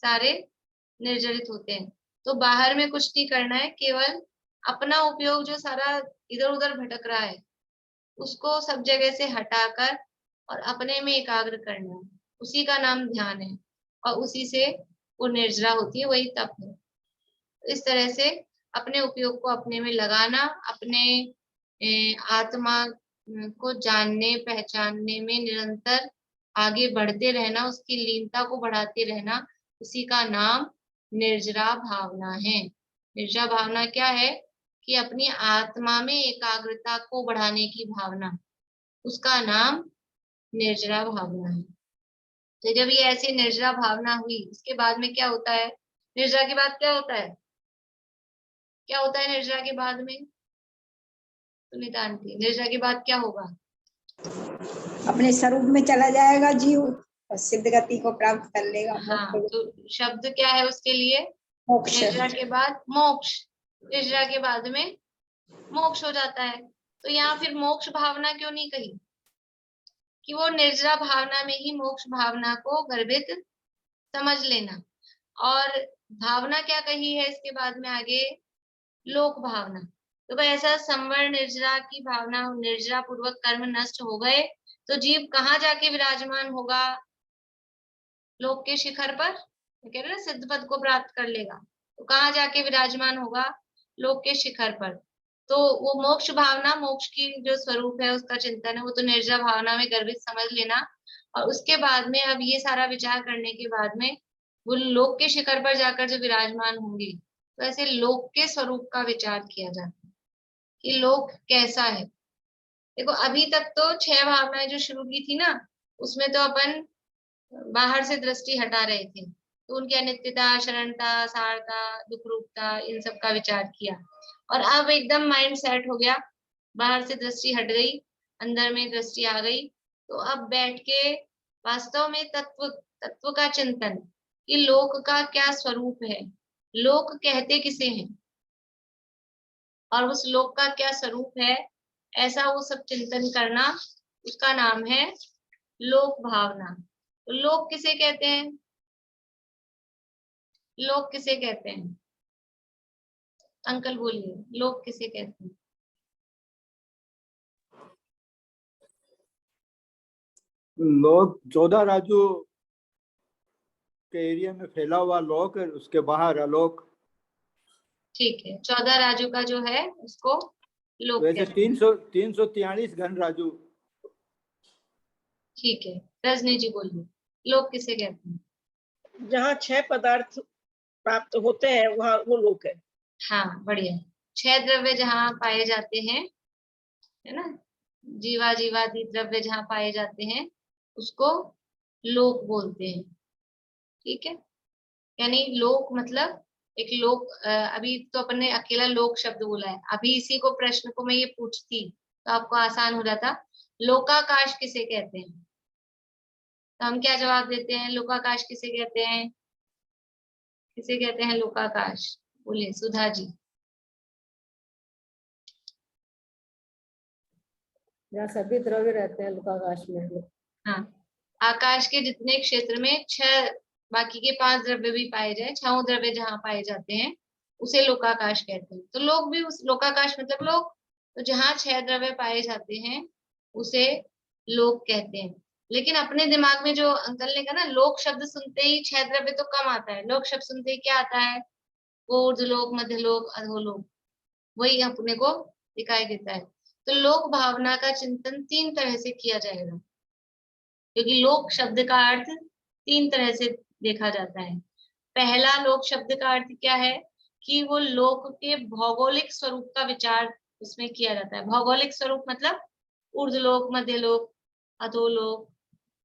सारे निर्जरित होते हैं। तो बाहर में कुछ नहीं करना है, केवल अपना उपयोग जो सारा इधर उधर भटक रहा है उसको सब जगह से हटाकर और अपने में एकाग्र करना, उसी का नाम ध्यान है। और उसी से वो निर्जरा होती है, वही तप है। इस तरह से अपने उपयोग को अपने में लगाना, अपने आत्मा को जानने पहचानने में निरंतर आगे बढ़ते रहना, उसकी लीनता को बढ़ाते रहना, उसी का नाम निर्जरा भावना है। निर्जरा भावना क्या है कि अपनी आत्मा में एकाग्रता को बढ़ाने की भावना, उसका नाम निर्जरा भावना है। तो जब ये ऐसी निर्जरा भावना हुई, इसके बाद में क्या होता है? निर्जरा के बाद क्या होता है? क्या होता है निर्जरा के बाद में? सुनीता आंटी, निर्जरा के बाद क्या होगा? अपने स्वरूप में चला जाएगा जीव और सिद्ध गति को प्राप्त कर लेगा। हाँ, तो शब्द क्या है उसके लिए? मोक्ष। निर्जरा के बाद मोक्ष। निर्जरा के बाद में मोक्ष हो जाता है। तो यहाँ फिर मोक्ष भावना क्यों नहीं कही? कि वो निर्जरा भावना में ही मोक्ष भावना को गर्भित समझ लेना। और भावना क्या कही है इसके बाद में आगे? लोक भावना। तो भाई ऐसा संवर निर्जरा की भावना, निर्जरा पूर्वक कर्म नष्ट हो गए तो जीव कहाँ जाके विराजमान होगा? लोक के शिखर पर। कह रहे ना सिद्ध पद को प्राप्त कर लेगा, तो कहाँ जाके विराजमान होगा? लोक के शिखर पर। तो वो मोक्ष भावना, मोक्ष की जो स्वरूप है उसका चिंतन है, वो तो निर्जरा भावना में गर्भित समझ लेना। और उसके बाद में अब ये सारा विचार करने के बाद में वो लोक के शिखर पर जाकर जो विराजमान होंगे, तो ऐसे लोक के स्वरूप का विचार किया जाता है कि लोक कैसा है। देखो अभी तक तो 6 भावनाएं जो शुरू की थी ना, उसमें तो अपन बाहर से दृष्टि हटा रहे थे, तो उनकी अनित्यता, शरणता, सारता, दुख रूपता, इन सब का विचार किया। और अब एकदम माइंड सेट हो गया, बाहर से दृष्टि हट गई, अंदर में दृष्टि आ गई। तो अब बैठ के वास्तव में तत्व का चिंतन कि लोक का क्या स्वरूप है, लोक कहते किसे हैं और उस लोक का क्या स्वरूप है, ऐसा वो सब चिंतन करना, उसका नाम है लोक भावना। तो लोक किसे कहते हैं? लोक किसे कहते हैं? अंकल बोलिए, लोक किसे कहते हैं? लोक 14 राज्यों के एरिया में फैला हुआ लोक है, उसके बाहर अलोक। ठीक है, 14 राज्यों का जो है उसको लोक वैसे कहते हैं। 343 घन राज्यों। ठीक है, रजनी जी बोलिए, लोक किसे कहते हैं? जहाँ 6 पदार्थ प्राप्त होते हैं वहाँ वो लोक है। हाँ, बढ़िया। 6 द्रव्य जहाँ पाए जाते हैं, है ना, जीवादि द्रव्य जहाँ पाए जाते हैं उसको लोक बोलते हैं। ठीक है, यानी लोक मतलब एक लोक, अभी तो अपन ने अकेला लोक शब्द बोला है, अभी इसी को प्रश्न को मैं ये पूछती तो आपको आसान हो जाता। लोकाकाश किसे कहते हैं? तो हम क्या जवाब देते हैं? लोकाकाश किसे कहते हैं? किसे कहते हैं लोकाकाश? बोलिए सुधा जी। जहाँ सभी द्रव्य रहते हैं लोकाकाश में। हाँ, आकाश के जितने क्षेत्र में 6 बाकी के 5 द्रव्य भी पाए जाए, 6 द्रव्य जहाँ पाए जाते हैं उसे लोकाकाश कहते हैं। तो लोक भी उस लोकाकाश मतलब लोक, तो जहाँ 6 द्रव्य पाए जाते हैं उसे लोक कहते हैं। लेकिन अपने दिमाग में जो अंकल ने कहा ना, लोक शब्द सुनते ही 6 द्रव्य तो कम आता है, लोक शब्द सुनते ही क्या आता है? ऊर्ध्वलोक, मध्यलोक, अधोलोक, वही अपने को दिखाई देता है। तो लोक भावना का चिंतन 3 तरह से किया जाएगा, क्योंकि लोक शब्द का अर्थ 3 तरह से देखा जाता है। पहला लोक शब्द का अर्थ क्या है कि वो लोक के भौगोलिक स्वरूप का विचार उसमें किया जाता है। भौगोलिक स्वरूप मतलब ऊर्ध्वलोक, मध्यलोक, अधोलोक,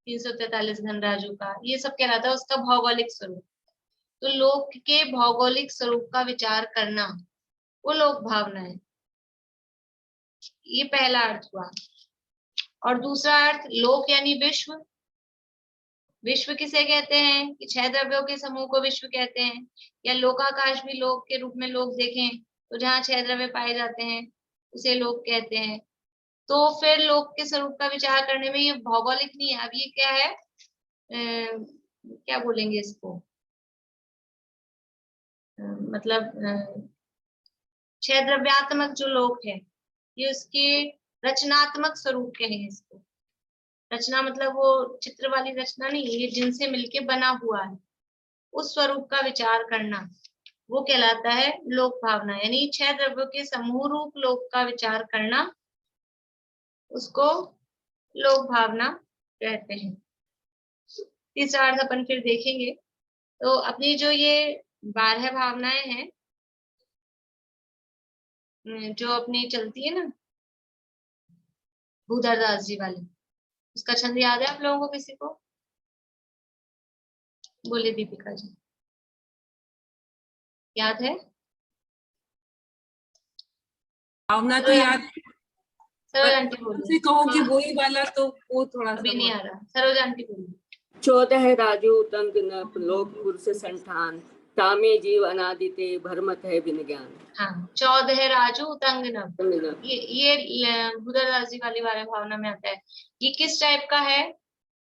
343 घन राज्यों का, ये सब कहलाता है उसका भौगोलिक स्वरूप। तो लोक के भौगोलिक स्वरूप का विचार करना वो लोक भावना है। ये पहला अर्थ हुआ। और दूसरा अर्थ लोक यानी विश्व। विश्व किसे कहते हैं? कि 6 द्रव्यों के समूह को विश्व कहते हैं। या लोकाकाश भी लोक के रूप में लोक देखें तो जहाँ 6 द्रव्य पाए जाते हैं उसे लोक कहते हैं। तो फिर लोक के स्वरूप का विचार करने में ये भौगोलिक नहीं है, अब ये क्या है, क्या बोलेंगे इसको, मतलब 6 द्रव्यात्मक जो लोक है, ये उसके रचनात्मक स्वरूप कहें इसको। रचना मतलब वो चित्र वाली रचना नहीं, ये जिनसे मिलके बना हुआ है, उस स्वरूप का विचार करना, वो कहलाता है लोक भावना। यानी 6 द्रव्यों के समूह रूप लोक का विचार करना, उसको लोक भावना कहते हैं। तीसरा अर्थ अपन फिर देखेंगे। तो अपनी जो ये 12 भावनाएं हैं, जो अपनी चलती है ना भूधर दास जी वाली, उसका छंद याद है आप लोगों को? किसी को? बोले दीपिका जी, याद है? भावना तो याद है, सरोज आंटी बोलिए। से कहो कि वही वाला तो वो थोड़ा अभी सा नहीं आ रहा। सरोज आंटी बोलिए। 14 राजू तंग न लोक पुरुष संठान, तामे जीव अनादिते भरमत है बिन ज्ञान। हाँ, 14 राजू तंग नभ, तंग न ये भूधर दास जी वाली वाले भावना में आता है। ये किस टाइप का है?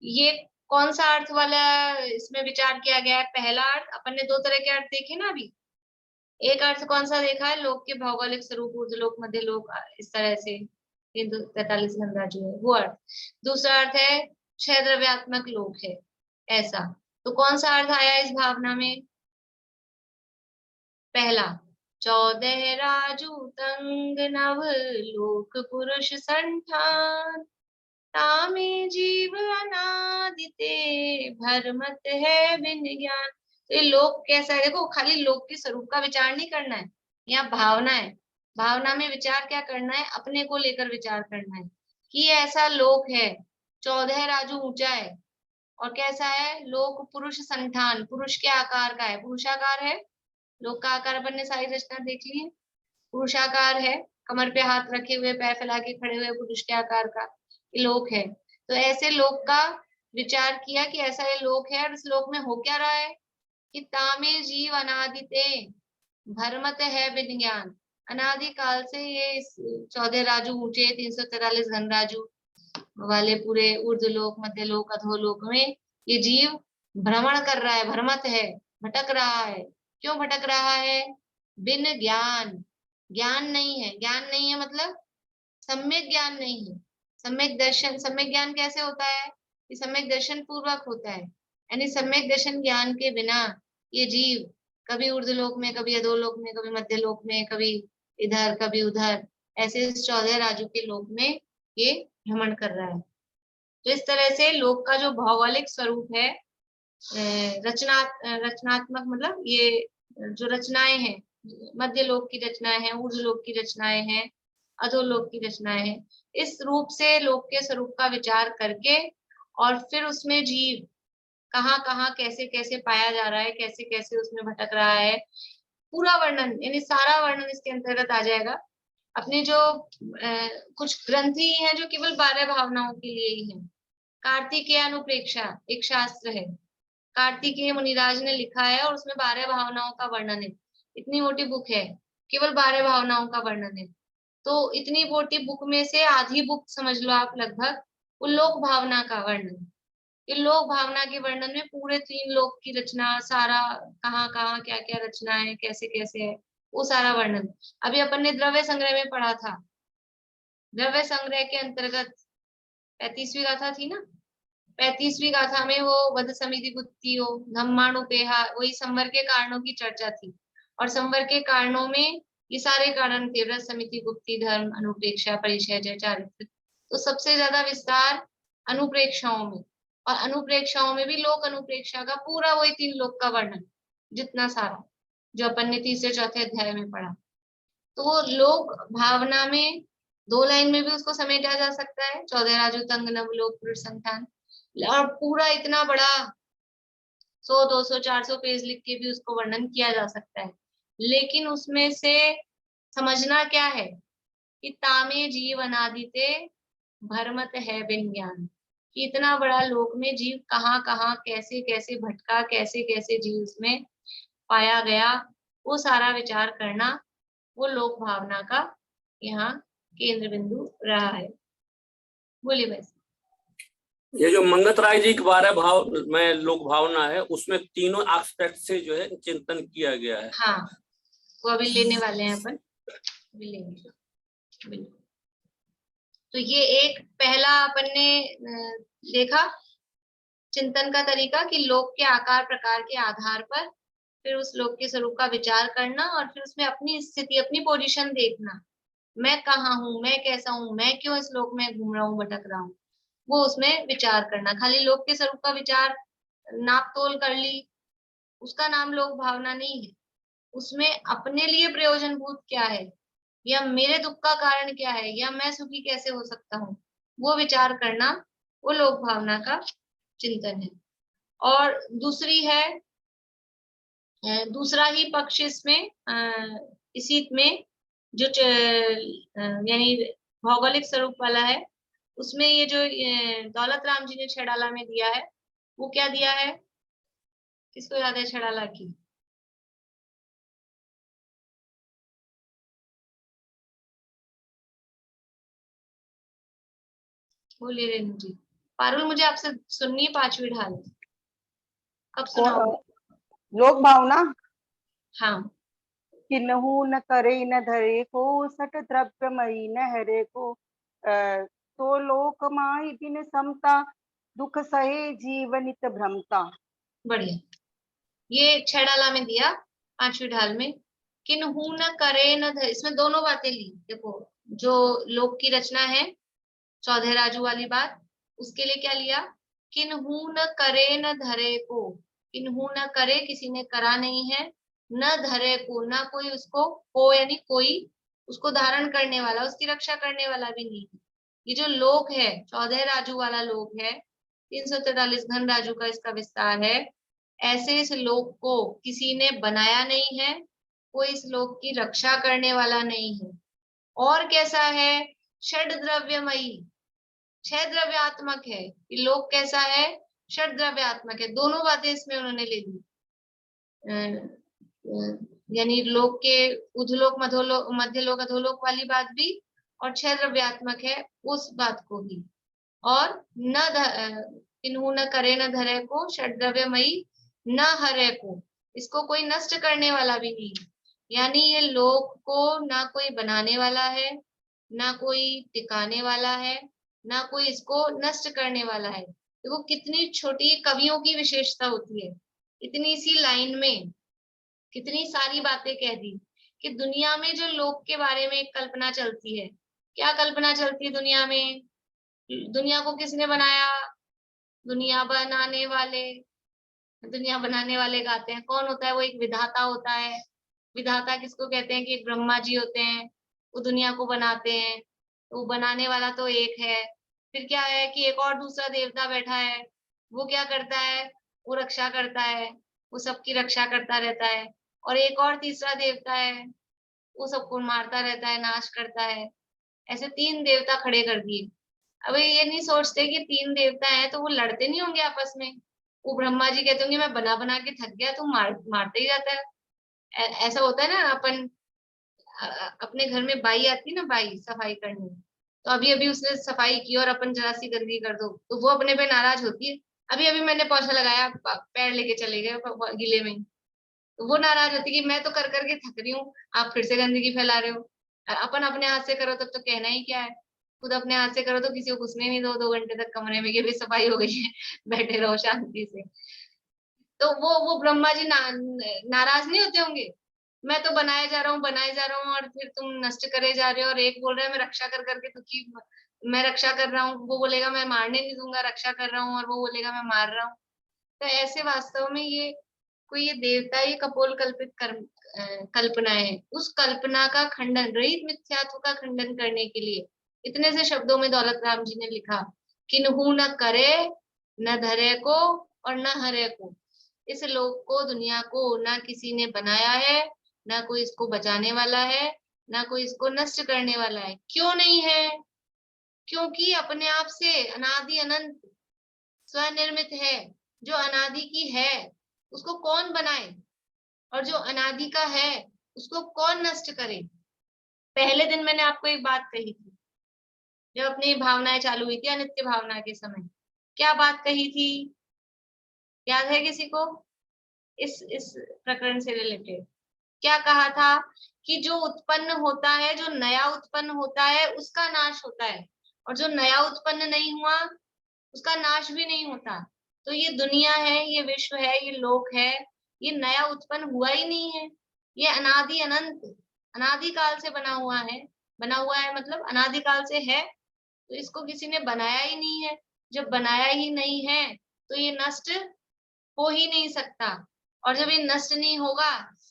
ये कौन सा अर्थ वाला इसमें विचार किया गया है? पहला अर्थ, अपन ने 2 तरह के अर्थ देखे ना अभी। एक अर्थ कौन सा देखा है? लोक के भौगोलिक स्वरूप, ऊर्ध्वलोक, मध्यलोक, इस तरह से 343 घनराजू है वो अर्थ। दूसरा अर्थ है 6 द्रव्यात्मक लोक है, ऐसा। तो कौन सा अर्थ आया इस भावना में? पहला, 14 राजू तंग नभ लोक पुरुष संठान, तामे जीव अनादिते भरमत है बिन ज्ञान। तो ये लोक कैसा है? देखो, खाली लोक के स्वरूप का विचार नहीं करना है, यहाँ भावना है। भावना में विचार क्या करना है? अपने को लेकर विचार करना है कि ऐसा लोक है, 14 राजू ऊंचा है, और कैसा है? लोक पुरुष संठान, पुरुष के आकार का है, पुरुषाकार है। लोक का आकार अपन ने सारी रचना देख ली है, पुरुषाकार है, कमर पे हाथ रखे हुए, पैर फैला के खड़े हुए, पुरुष के आकार का ये लोक है। तो ऐसे लोक का विचार किया कि ऐसा ये लोक है, और इस लोक में हो क्या रहा है कि तामे जीव अनादिते भरमत है बिन ज्ञान। अनादि काल से ये 14 राजू ऊंचे, 343 घनराजू वाले पूरे ऊर्ध्वलोक, मध्यलोक, अधोलोक में ये जीव भ्रमण कर रहा है, भ्रमत है, भटक रहा है। क्यों भटक रहा है? बिन ज्ञान, ज्ञान नहीं है। ज्ञान नहीं है मतलब सम्यक ज्ञान नहीं है। सम्यक दर्शन, सम्यक ज्ञान कैसे होता है? कि सम्यक दर्शन पूर्वक होता है, यानी सम्यक दर्शन ज्ञान के बिना ये जीव कभी ऊर्ध्वलोक में, कभी अधोलोक में, कभी मध्यलोक में, कभी इधर कभी उधर, ऐसे इस 14 राजू के लोक में ये भ्रमण कर रहा है। तो इस तरह से लोक का जो भौगोलिक स्वरूप है, रचनात्मक मतलब ये जो रचनाएं हैं, मध्य लोक की रचनाएं हैं, ऊर्ध्वलोक की रचनाएं हैं, अधोलोक की रचनाएं हैं, इस रूप से लोक के स्वरूप का विचार करके, और फिर उसमें जीव कहाँ कहाँ कैसे कैसे पाया जा रहा है, कैसे कैसे उसमें भटक रहा है, पूरा वर्णन, यानी सारा वर्णन इसके अंतर्गत आ जाएगा। अपनी जो कुछ ग्रंथि हैं जो केवल 12 भावनाओं के लिए ही है। कार्तिकेय अनुप्रेक्षा एक शास्त्र है, कार्तिकेय मुनिराज ने लिखा है, और उसमें 12 भावनाओं का वर्णन है। इतनी मोटी बुक है, केवल 12 भावनाओं का वर्णन है। तो इतनी मोटी बुक में से आधी बुक समझ लो आप लगभग, वो लोक भावना का वर्णन। ये लोक भावना के वर्णन में पूरे 3 लोक की रचना, सारा कहाँ कहाँ क्या क्या रचना है, कैसे कैसे है, वो सारा वर्णन। अभी अपन ने द्रव्य संग्रह में पढ़ा था। द्रव्य संग्रह के अंतर्गत 35वीं गाथा थी ना, 35वीं गाथा में वो वध समिति गुत्तियो धम्माणुपेहा, वही संवर के कारणों की चर्चा थी। और संवर के कारणों में ये सारे कारण थे, व्रत समिति, गुप्ति, धर्म, अनुप्रेक्षा, परिचय, जय, चारित्र। तो सबसे ज्यादा विस्तार अनुप्रेक्षाओं में, और अनुप्रेक्षाओं में भी लोक अनुप्रेक्षा का पूरा वही 3 लोक का वर्णन, जितना सारा जो अपन ने 3 से 4 अध्याय में पढ़ा। तो लोक भावना में 2 लाइन में भी उसको समेटा जा सकता है, 14 राजू तंग नभ लोक पुरुष संतान, और पूरा इतना बड़ा 100, 200, 400 पेज लिख के भी उसको वर्णन किया जा सकता है। लेकिन उसमें से समझना क्या है कि तामे जीव अनादिते भरमत है बिन ज्ञान, कि इतना बड़ा लोक में जीव कहाँ कहाँ कैसे कैसे भटका, कैसे कैसे जीव उसमें पाया गया, वो सारा विचार करना, वो लोक भावना का यहाँ केंद्र बिंदु रहा है। बोलिए वैसे। ये जो मंगत राय जी के 12 भाव में लोक भावना है, उसमें तीनों एस्पेक्ट से जो है चिंतन किया गया है। हाँ, वो अभी लेने वाले हैं अपन, अभी लेंगे बिल्कुल। तो ये एक पहला अपन ने देखा चिंतन का तरीका कि लोक के आकार प्रकार के आधार पर फिर उस लोक के स्वरूप का विचार करना और फिर उसमें अपनी स्थिति अपनी पोजीशन देखना, मैं कहाँ हूँ, मैं कैसा हूँ, मैं क्यों इस लोक में घूम रहा हूँ, भटक रहा हूँ, वो उसमें विचार करना। खाली लोक के स्वरूप का विचार नाप तोल कर ली, उसका नाम लोक भावना नहीं है। उसमें अपने लिए प्रयोजनभूत क्या है, या मेरे दुख का कारण क्या है, या मैं सुखी कैसे हो सकता हूँ, वो विचार करना, वो लोक भावना का चिंतन है। और दूसरी है दूसरा ही पक्ष इसमें इसी में जो यानी भौगोलिक स्वरूप वाला है, उसमें ये जो दौलत राम जी ने छेड़ाला में दिया है, वो क्या दिया है, किसको याद है छेड़ाला की? बोलिए रेणु जी। पारुल, मुझे आपसे सुननी है पांचवी ढाल, कब सुनाओ? लोक भावना हाँ, किन्हु न करे न धरे को सट द्रव्यमयी न हरे को तो लोक माही बिन समता दुख सहे जीवनित भ्रमता। बढ़िया। ये छेड़ाला में दिया पांचवी ढाल में, किन्हु न करे न धरे, इसमें दोनों बातें ली। देखो जो लोक की रचना है चौधे राजू वाली बात, उसके लिए क्या लिया, किन्हु न करे न धरे को, किन्हु न करे किसी ने करा नहीं है, न धरे को ना कोई उसको, को यानी कोई उसको धारण करने वाला, उसकी रक्षा करने वाला भी नहीं है। ये जो लोक है चौधे राजू वाला लोक है, 343 घन राजू का इसका विस्तार है। ऐसे इस लोक को किसी ने बनाया नहीं है, कोई इस लोक की रक्षा करने वाला नहीं है। और कैसा है, षड द्रव्यमयी, छह द्रव्यात्मक है। ये लोक कैसा है, षड द्रव्यात्मक है। दोनों बातें इसमें उन्होंने ले ली, यानी लोक के उधलोक मधोलोक मध्यलोक अधोलोक वाली बात भी, और छह द्रव्यात्मक है उस बात को भी। और न किन्हु न करे न धरे को षड द्रव्यमयी न हरे को, इसको कोई नष्ट करने वाला भी नहीं, यानी ये लोक को ना कोई बनाने वाला है, ना कोई टिकाने वाला है, ना कोई इसको नष्ट करने वाला है। देखो कितनी छोटी कवियों की विशेषता होती है, इतनी सी लाइन में कितनी सारी बातें कह दी कि दुनिया में जो लोक के बारे में एक कल्पना चलती है, क्या कल्पना चलती है दुनिया में, दुनिया को किसने बनाया, दुनिया बनाने वाले, दुनिया बनाने वाले गाते हैं, कौन होता है, वो एक विधाता होता है। विधाता किसको कहते हैं कि एक ब्रह्मा जी होते हैं, वो दुनिया को बनाते हैं, तो वो बनाने वाला तो एक है। फिर क्या है कि एक और दूसरा देवता बैठा है, वो क्या करता है, वो रक्षा करता है, वो सबकी रक्षा करता रहता है। और एक और तीसरा देवता है, वो सबको मारता रहता है, नाश करता है। ऐसे तीन देवता खड़े कर दिए। अब ये नहीं सोचते कि तीन देवता हैं तो वो लड़ते नहीं होंगे आपस में, वो ब्रह्मा जी कहते होंगे मैं बना बना के थक गया, तुम मारते ही जाता है। ऐसा होता है ना, अपन अपने घर में बाई आती है ना, बाई सफाई करने, तो अभी अभी उसने सफाई की और अपन जरा सी गंदगी कर दो तो वो अपने पे नाराज होती है। अभी अभी मैंने पोछा लगाया, पैर लेके चले गए गीले में, तो वो नाराज होती है कि मैं तो कर करके थक रही हूँ, आप फिर से गंदगी फैला रहे हो। अपन अपने हाथ से करो तब तो कहना ही क्या है, खुद अपने हाथ से करो तो किसी को घुसने नहीं दो 2 घंटे तक कमरे में, ये भी सफाई हो गई है बैठे रहो शांति से। तो वो ब्रह्मा जी नाराज नहीं होते होंगे, मैं तो बनाए जा रहा हूँ बनाए जा रहा हूँ और फिर तुम नष्ट करे जा रहे हो, और एक बोल रहा है मैं रक्षा कर करके दुखी, मैं रक्षा कर रहा हूँ, वो बोलेगा मैं मारने नहीं दूंगा, रक्षा कर रहा हूँ, और वो बोलेगा मैं मार रहा हूँ। तो ऐसे वास्तव में ये कोई ये देवता, ये कपोल कल्पित कल्पना है। उस कल्पना का खंडन, रहित मिथ्यात्व का खंडन करने के लिए इतने से शब्दों में दौलत राम जी ने लिखा, किन्हु न करे न धरे को और न हरे को। इस लोक को, दुनिया को ना किसी ने बनाया है, ना कोई इसको बचाने वाला है, ना कोई इसको नष्ट करने वाला है। क्यों नहीं है, क्योंकि अपने आप से अनादि अनंत स्वनिर्मित है। जो अनादि की है उसको कौन बनाए, और जो अनादि का है उसको कौन नष्ट करे। पहले दिन मैंने आपको एक बात कही थी, जब अपनी भावनाएं चालू हुई थी अनित्य भावना के समय, क्या बात कही थी, याद है किसी को? इस प्रकरण से रिलेटेड क्या कहा था कि जो उत्पन्न होता है, जो नया उत्पन्न होता है उसका नाश होता है, और जो नया उत्पन्न नहीं हुआ उसका नाश भी नहीं होता। तो ये दुनिया है, ये विश्व है, ये लोक है, ये नया उत्पन्न हुआ ही नहीं है। ये अनादि अनंत अनादि काल से बना हुआ है मतलब अनादि काल से है। तो इसको किसी ने बनाया ही नहीं है। जब बनाया ही नहीं है तो ये नष्ट हो ही नहीं सकता। और जब ये नष्ट नहीं होगा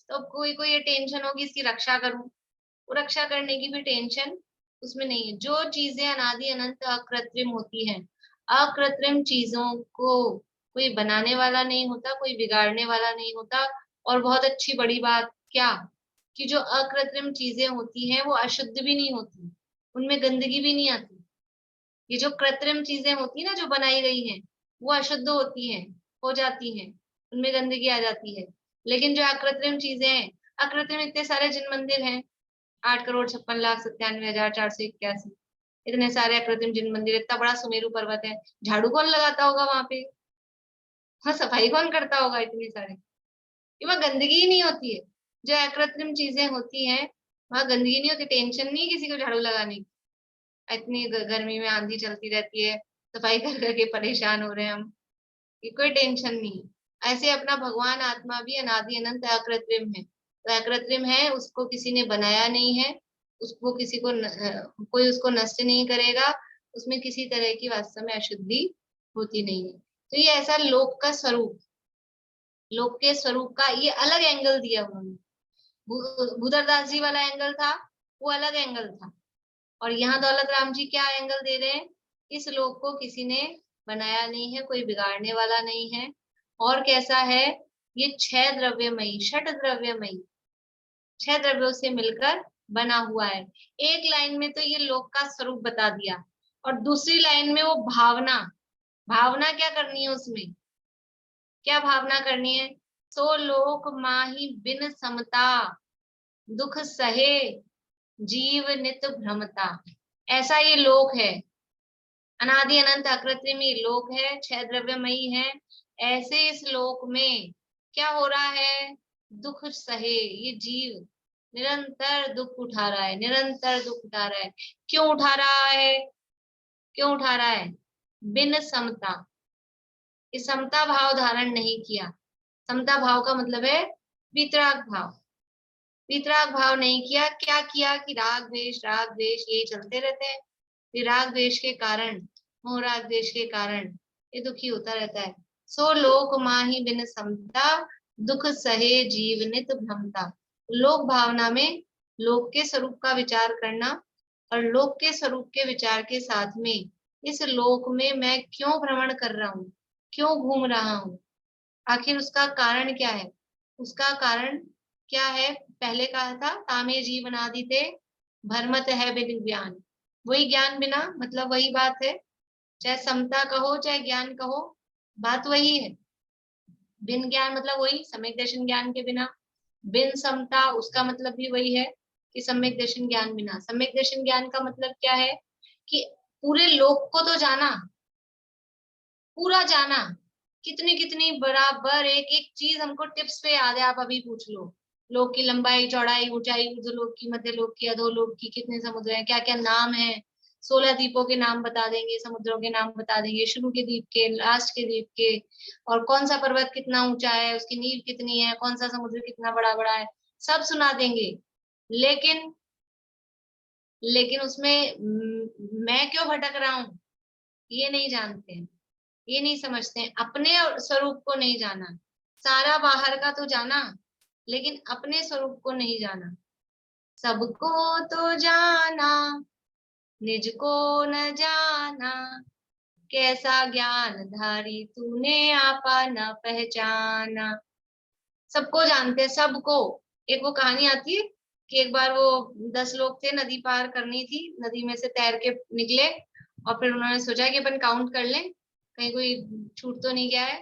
तो कोई ये टेंशन होगी इसकी रक्षा करूं, वो रक्षा करने की भी टेंशन उसमें नहीं है। जो चीजें अनादि अनंत अकृत्रिम होती हैं, अकृत्रिम चीजों को कोई बनाने वाला नहीं होता, कोई बिगाड़ने वाला नहीं होता। और बहुत अच्छी बड़ी बात क्या, कि जो अकृत्रिम चीजें होती हैं वो अशुद्ध भी नहीं होती, उनमें गंदगी भी नहीं आती। ये जो कृत्रिम चीजें होती है ना, जो बनाई गई हैं, वो अशुद्ध होती हैं, हो जाती हैं, उनमें गंदगी आ जाती है। लेकिन जो अकृत्रिम चीजें हैं, अकृत्रिम इतने सारे जिन मंदिर हैं, 8,56,97,481, इतने सारे अकृत्रिम जिन मंदिर, इतना बड़ा सुमेरु पर्वत है, झाड़ू कौन लगाता होगा वहां पे? हाँ, सफाई कौन करता होगा इतनी सारी? वहां गंदगी ही नहीं होती है। जो अकृत्रिम चीजें होती हैं वहां गंदगी नहीं होती, टेंशन नहीं किसी को झाड़ू लगाने की। इतनी गर्मी में आंधी चलती रहती है, सफाई कर करके परेशान हो रहे हैं हम, ये कोई टेंशन नहीं। ऐसे अपना भगवान आत्मा भी अनादि अनंत अकृत्रिम है। तो अकृत्रिम है, उसको किसी ने बनाया नहीं है, उसको किसी को कोई उसको नष्ट नहीं करेगा, उसमें किसी तरह की वास्तव में अशुद्धि होती नहीं है। तो ये ऐसा लोक का स्वरूप, लोक के स्वरूप का ये अलग एंगल दिया उन्होंने। भूधरदास जी वाला एंगल था, वो अलग एंगल था। और यहाँ दौलत राम जी क्या एंगल दे रहे हैं, इस लोक को किसी ने बनाया नहीं है, कोई बिगाड़ने वाला नहीं है। और कैसा है, ये 6 द्रव्यमयी, 6 द्रव्यमयी, 6 द्रव्यों से मिलकर बना हुआ है। एक लाइन में तो ये लोक का स्वरूप बता दिया, और दूसरी लाइन में वो भावना, भावना क्या करनी है उसमें, क्या भावना करनी है? सो लोक माही बिन समता, दुख सहे जीव नित भ्रमता। ऐसा ये लोक है, अनादि अनंत अकृत्रिम ये लोक है, 6 द्रव्यमयी है। ऐसे इस लोक में क्या हो रहा है, दुख सहे, ये जीव निरंतर दुख उठा रहा है, निरंतर दुख उठा रहा है। क्यों उठा रहा है, क्यों उठा रहा है? बिन समता, इस समता भाव धारण नहीं किया। समता भाव का मतलब है वितराग भाव, वितराग भाव नहीं किया। क्या किया कि राग द्वेष यही चलते रहते हैं। फिर राग द्वेष के कारण, मोह राग द्वेष के कारण ये दुखी होता रहता है। सो लोक माही बिन समता, दुख सहे जीव नित भ्रमता। लोक भावना में लोक के स्वरूप का विचार करना, और लोक के स्वरूप के विचार के साथ में इस लोक में मैं क्यों भ्रमण कर रहा हूँ, क्यों घूम रहा हूँ, आखिर उसका कारण क्या है? उसका कारण क्या है? पहले कहा था, तामे जीवनादिते भरमत है बिन ज्ञान। वही ज्ञान बिना, मतलब वही बात है, चाहे समता कहो चाहे ज्ञान कहो, बात वही है। बिन ज्ञान मतलब वही सम्यक दर्शन ज्ञान के बिना, बिन समता उसका मतलब भी वही है कि सम्यक दर्शन ज्ञान बिना। सम्यक दर्शन ज्ञान का मतलब क्या है कि पूरे लोक को तो जाना, पूरा जाना, कितनी कितनी बराबर एक एक चीज हमको टिप्स पे याद है, आप अभी पूछ लो। लोक की लंबाई, चौड़ाई, ऊंचाई, ऊर्ध्वलोक की, मध्यलोक की, अधोलोक की, कितने समुद्र हैं, क्या क्या नाम है, 16 द्वीपों के नाम बता देंगे, समुद्रों के नाम बता देंगे, शुरू के द्वीप के, लास्ट के द्वीप के, और कौन सा पर्वत कितना ऊंचा है, उसकी नींव कितनी है, कौन सा समुद्र कितना बड़ा बड़ा है, सब सुना देंगे। लेकिन उसमें मैं क्यों भटक रहा हूँ ये नहीं जानते हैं, ये नहीं समझते हैं, अपने स्वरूप को नहीं जाना। सारा बाहर का तो जाना, लेकिन अपने स्वरूप को नहीं जाना। सबको तो जाना, निज को न जाना, कैसा ज्ञान धारी तूने आपा न पहचाना। सबको जानते हैं, सबको। एक वो कहानी आती है कि एक बार वो 10 लोग थे, नदी पार करनी थी, नदी में से तैर के निकले, और फिर उन्होंने सोचा कि अपन काउंट कर लें, कहीं कोई छूट तो नहीं गया है।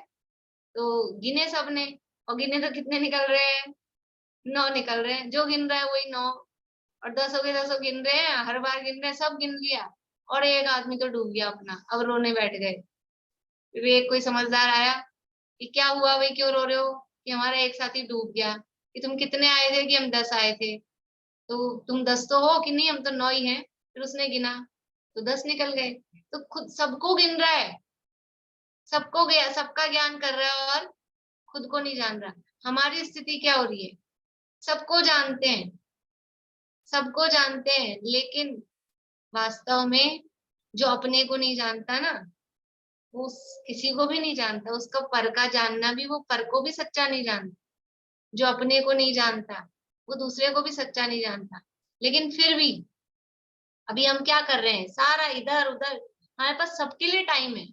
तो गिने सबने, और गिने तो कितने निकल रहे हैं, 9 निकल रहे हैं। जो गिन रहा है वही 9, और 10 हो गए, 10 गिन रहे हैं, हर बार गिन रहे हैं, सब गिन लिया, और एक आदमी तो डूब गया अपना, अब रोने बैठ गए। फिर एक कोई समझदार आया कि क्या हुआ भाई, क्यों रो रहे हो? कि हमारा एक साथी डूब गया। कि तुम कितने आए थे? कि हम 10 आए थे। तो तुम 10 तो हो कि नहीं? हम तो 9 ही हैं। फिर उसने गिना, तो 10 निकल गए। तो खुद सबको गिन रहा है, सबको गया, सबका ज्ञान कर रहा है और खुद को नहीं जान रहा। हमारी स्थिति क्या हो रही है? सबको जानते हैं, सबको जानते हैं, लेकिन वास्तव में जो अपने को नहीं जानता ना, वो किसी को भी नहीं जानता। उसका पर का जानना भी, वो पर को भी सच्चा नहीं जानता। जो अपने को नहीं जानता वो दूसरे को भी सच्चा नहीं जानता। लेकिन फिर भी अभी हम क्या कर रहे हैं, सारा इधर उधर, हमारे पास सबके लिए टाइम है,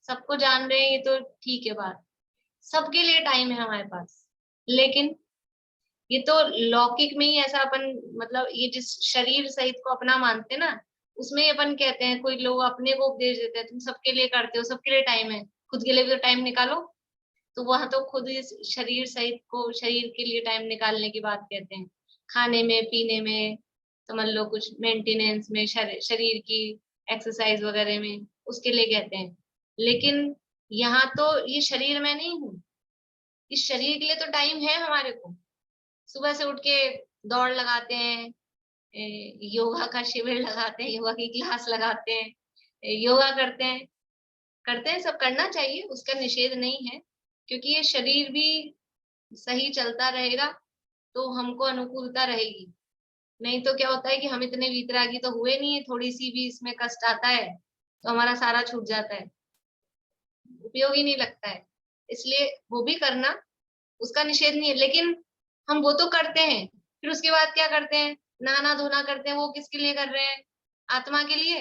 सबको जान रहे हैं, ये तो ठीक है बात, सबके लिए टाइम है हमारे पास। लेकिन ये तो लौकिक में ही ऐसा अपन, मतलब ये जिस शरीर सहित को अपना मानते ना, उसमें अपन कहते हैं, कोई लोग अपने को उपदेश देते हैं, तुम सबके लिए करते हो, सबके लिए टाइम है, खुद के लिए भी तो टाइम निकालो। तो वहां तो खुद इस शरीर सहित को, शरीर के लिए टाइम निकालने की बात कहते हैं। खाने में, पीने में, समझ लो कुछ मेंटेनेंस में, शरीर की एक्सरसाइज वगैरह में, उसके लिए कहते हैं। लेकिन यहाँ तो ये शरीर में नहीं हूँ, इस शरीर के लिए तो टाइम है हमारे को। सुबह से उठ के दौड़ लगाते हैं, योगा का शिविर लगाते हैं, योगा की क्लास लगाते हैं, योगा करते हैं, सब करना चाहिए, उसका निषेध नहीं है। क्योंकि ये शरीर भी सही चलता रहेगा तो हमको अनुकूलता रहेगी। नहीं तो क्या होता है कि हम इतने वीतरागी तो हुए नहीं है, थोड़ी सी भी इसमें कष्ट आता है तो हमारा सारा छूट जाता है, उपयोगी नहीं लगता है। इसलिए वो भी करना, उसका निषेध नहीं है, लेकिन हम वो तो करते हैं, फिर उसके बाद क्या करते हैं, नहाना धोना करते हैं। वो किसके लिए कर रहे हैं? आत्मा के लिए,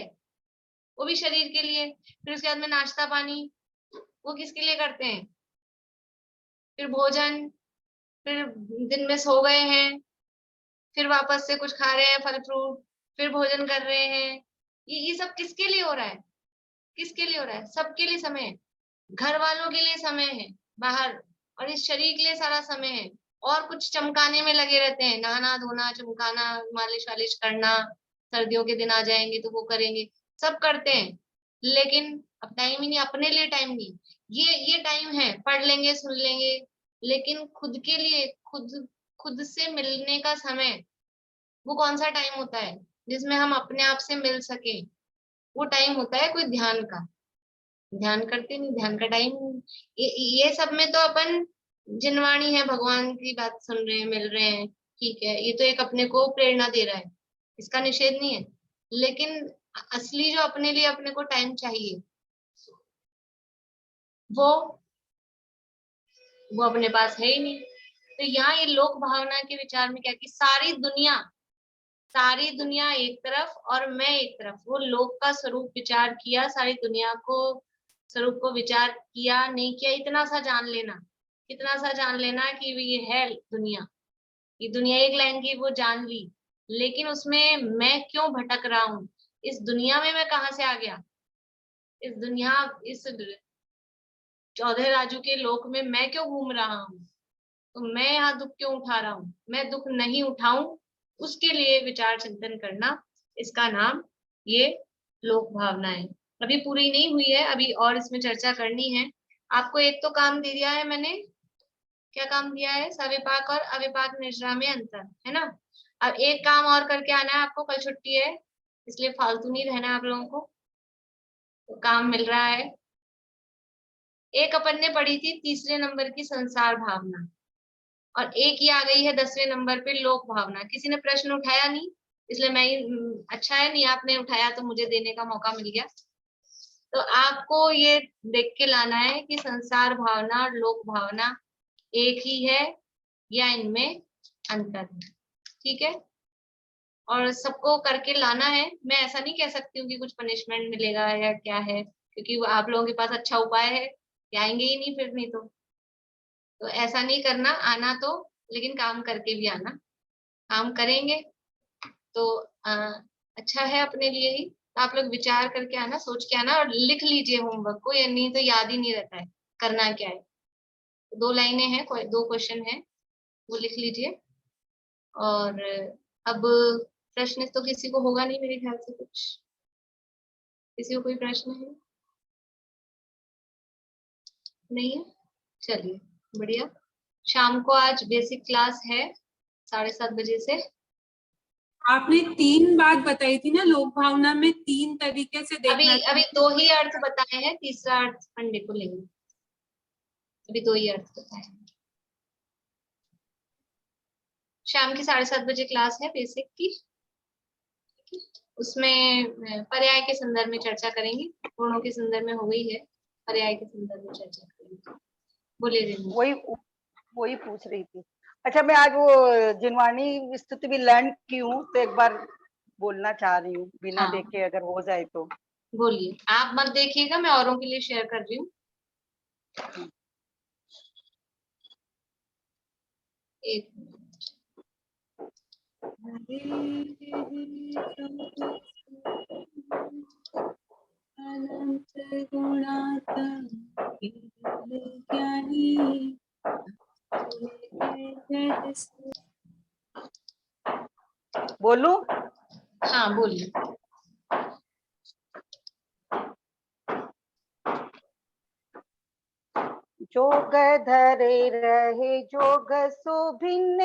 वो भी शरीर के लिए। फिर उसके बाद में नाश्ता पानी, वो किसके लिए करते हैं? फिर भोजन, फिर दिन में सो गए हैं, फिर वापस से कुछ खा रहे हैं फल फ्रूट, फिर भोजन कर रहे हैं। ये सब किसके लिए हो रहा है? किसके लिए हो रहा है? सबके लिए समय है, घर वालों के लिए समय है बाहर, और इस शरीर के लिए सारा समय है। और कुछ चमकाने में लगे रहते हैं, नहाना धोना, चमकाना, मालिश वालिश करना, सर्दियों के दिन आ जाएंगे तो वो करेंगे, सब करते हैं। लेकिन अब टाइम ही नहीं, अपने लिए टाइम नहीं। ये टाइम है, पढ़ लेंगे, सुन लेंगे, लेकिन खुद के लिए, खुद से मिलने का समय, वो कौन सा टाइम होता है जिसमें हम अपने आप से मिल सके? वो टाइम होता है कोई ध्यान का। ध्यान करते नहीं, ध्यान का टाइम। ये सब में तो अपन जिनवाणी है, भगवान की बात सुन रहे हैं, मिल रहे हैं, ठीक है, ये तो एक अपने को प्रेरणा दे रहा है, इसका निषेध नहीं है। लेकिन असली जो अपने लिए अपने को टाइम चाहिए, वो अपने पास है ही नहीं। तो यहाँ ये लोक भावना के विचार में क्या कि सारी दुनिया एक तरफ और मैं एक तरफ, वो लोक का स्वरूप विचार किया, सारी दुनिया को स्वरूप को विचार किया नहीं किया, इतना सा जान लेना, इतना सा जान लेना कि ये है दुनिया, ये दुनिया एक लाइन की, वो जान ली। लेकिन उसमें मैं क्यों भटक रहा हूँ, इस दुनिया में मैं कहाँ से आ गया, इस चौधरी राजू के लोक में मैं क्यों घूम रहा हूँ, तो मैं यहाँ दुख क्यों उठा रहा हूँ, मैं दुख नहीं उठाऊं, उसके लिए विचार चिंतन करना, इसका नाम ये लोक भावना है। अभी पूरी नहीं हुई है, अभी और इसमें चर्चा करनी है। आपको एक तो काम दे दिया है मैंने, क्या काम दिया है? सविपाक और अविपाक निद्रा में अंतर, है ना। अब एक काम और करके आना है आपको, कल छुट्टी है इसलिए फालतू नहीं रहना आप लोगों को, तो काम मिल रहा है। एक अपन ने पढ़ी थी तीसरे नंबर की संसार भावना, और एक ही आ गई है 10वें नंबर पे लोक भावना। किसी ने प्रश्न उठाया नहीं, इसलिए मैं अच्छा है, नहीं आपने उठाया तो मुझे देने का मौका मिल गया। तो आपको ये देख के लाना है कि संसार भावना और लोक भावना एक ही है या इनमें अंतर है, ठीक है। और सबको करके लाना है। मैं ऐसा नहीं कह सकती हूँ कि कुछ पनिशमेंट मिलेगा या क्या है, क्योंकि आप लोगों के पास अच्छा उपाय है, आएंगे ही नहीं फिर, नहीं तो ऐसा नहीं करना, आना तो, लेकिन काम करके भी आना। काम करेंगे तो अच्छा है अपने लिए ही। तो आप लोग विचार करके आना, सोच के आना, और लिख लीजिए होमवर्क को, या नहीं तो याद ही नहीं रहता है करना क्या है। 2 लाइनें हैं, 2 क्वेश्चन है, वो लिख लीजिए। और अब प्रश्न तो किसी को होगा नहीं मेरे ख्याल से, कुछ किसी को कोई प्रश्न है? नहीं है, चलिए बढ़िया। शाम को आज बेसिक क्लास है 7:30 बजे से। आपने 3 बात बताई थी ना, लोक भावना में 3 तरीके से अभी देखना। अभी 2 ही अर्थ बताए हैं, तीसरा अर्थ मंडे को लेंगे। अभी 2 ही अर्थ बताए हैं। शाम की 7:30 बजे क्लास है बेसिक की, उसमें पर्याय के संदर्भ में चर्चा करेंगे। गुणों के संदर्भ में हो गई है, पर्याय के संदर्भ में चर्चा करेंगे। बोलिए रेणु। वही पूछ रही थी। अच्छा, मैं आज वो जिनवाणी स्तुति भी लर्न की हूँ, तो एक बार बोलना चाह रही हूँ, बिना हाँ। देखे अगर हो जाए तो। बोलिए, आप मत देखिएगा, मैं औरों के लिए शेयर कर रही हूँ। एक अनंत गुणात्म ज्ञानी बोलूं? हाँ बोलिए। जोग धरे रहे जोग सो भिन्न,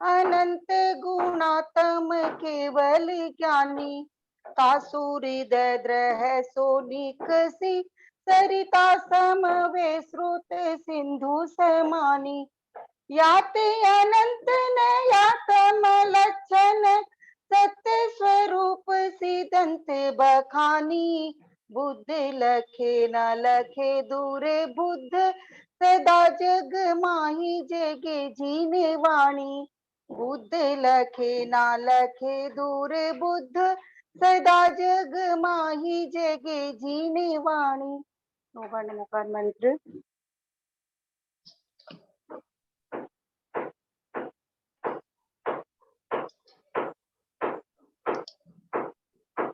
अनंत गुणात्म केवल ज्ञानी। तासुरी द्रह सो निकसी, सरिता समवे श्रुत सिंधु समानी। याते अनंत न यातम लक्षण, सत्य स्वरूप सिदंत बखानी। बुद्ध लखे न लखे दूरे बुद्ध, सदा जग माही जगे जीने वाणी। बुद्ध लखे ना लखे दूरे बुद्ध, सदा जग माही जगे जीने वाणी। नौवर्ण मुखर मंत्र।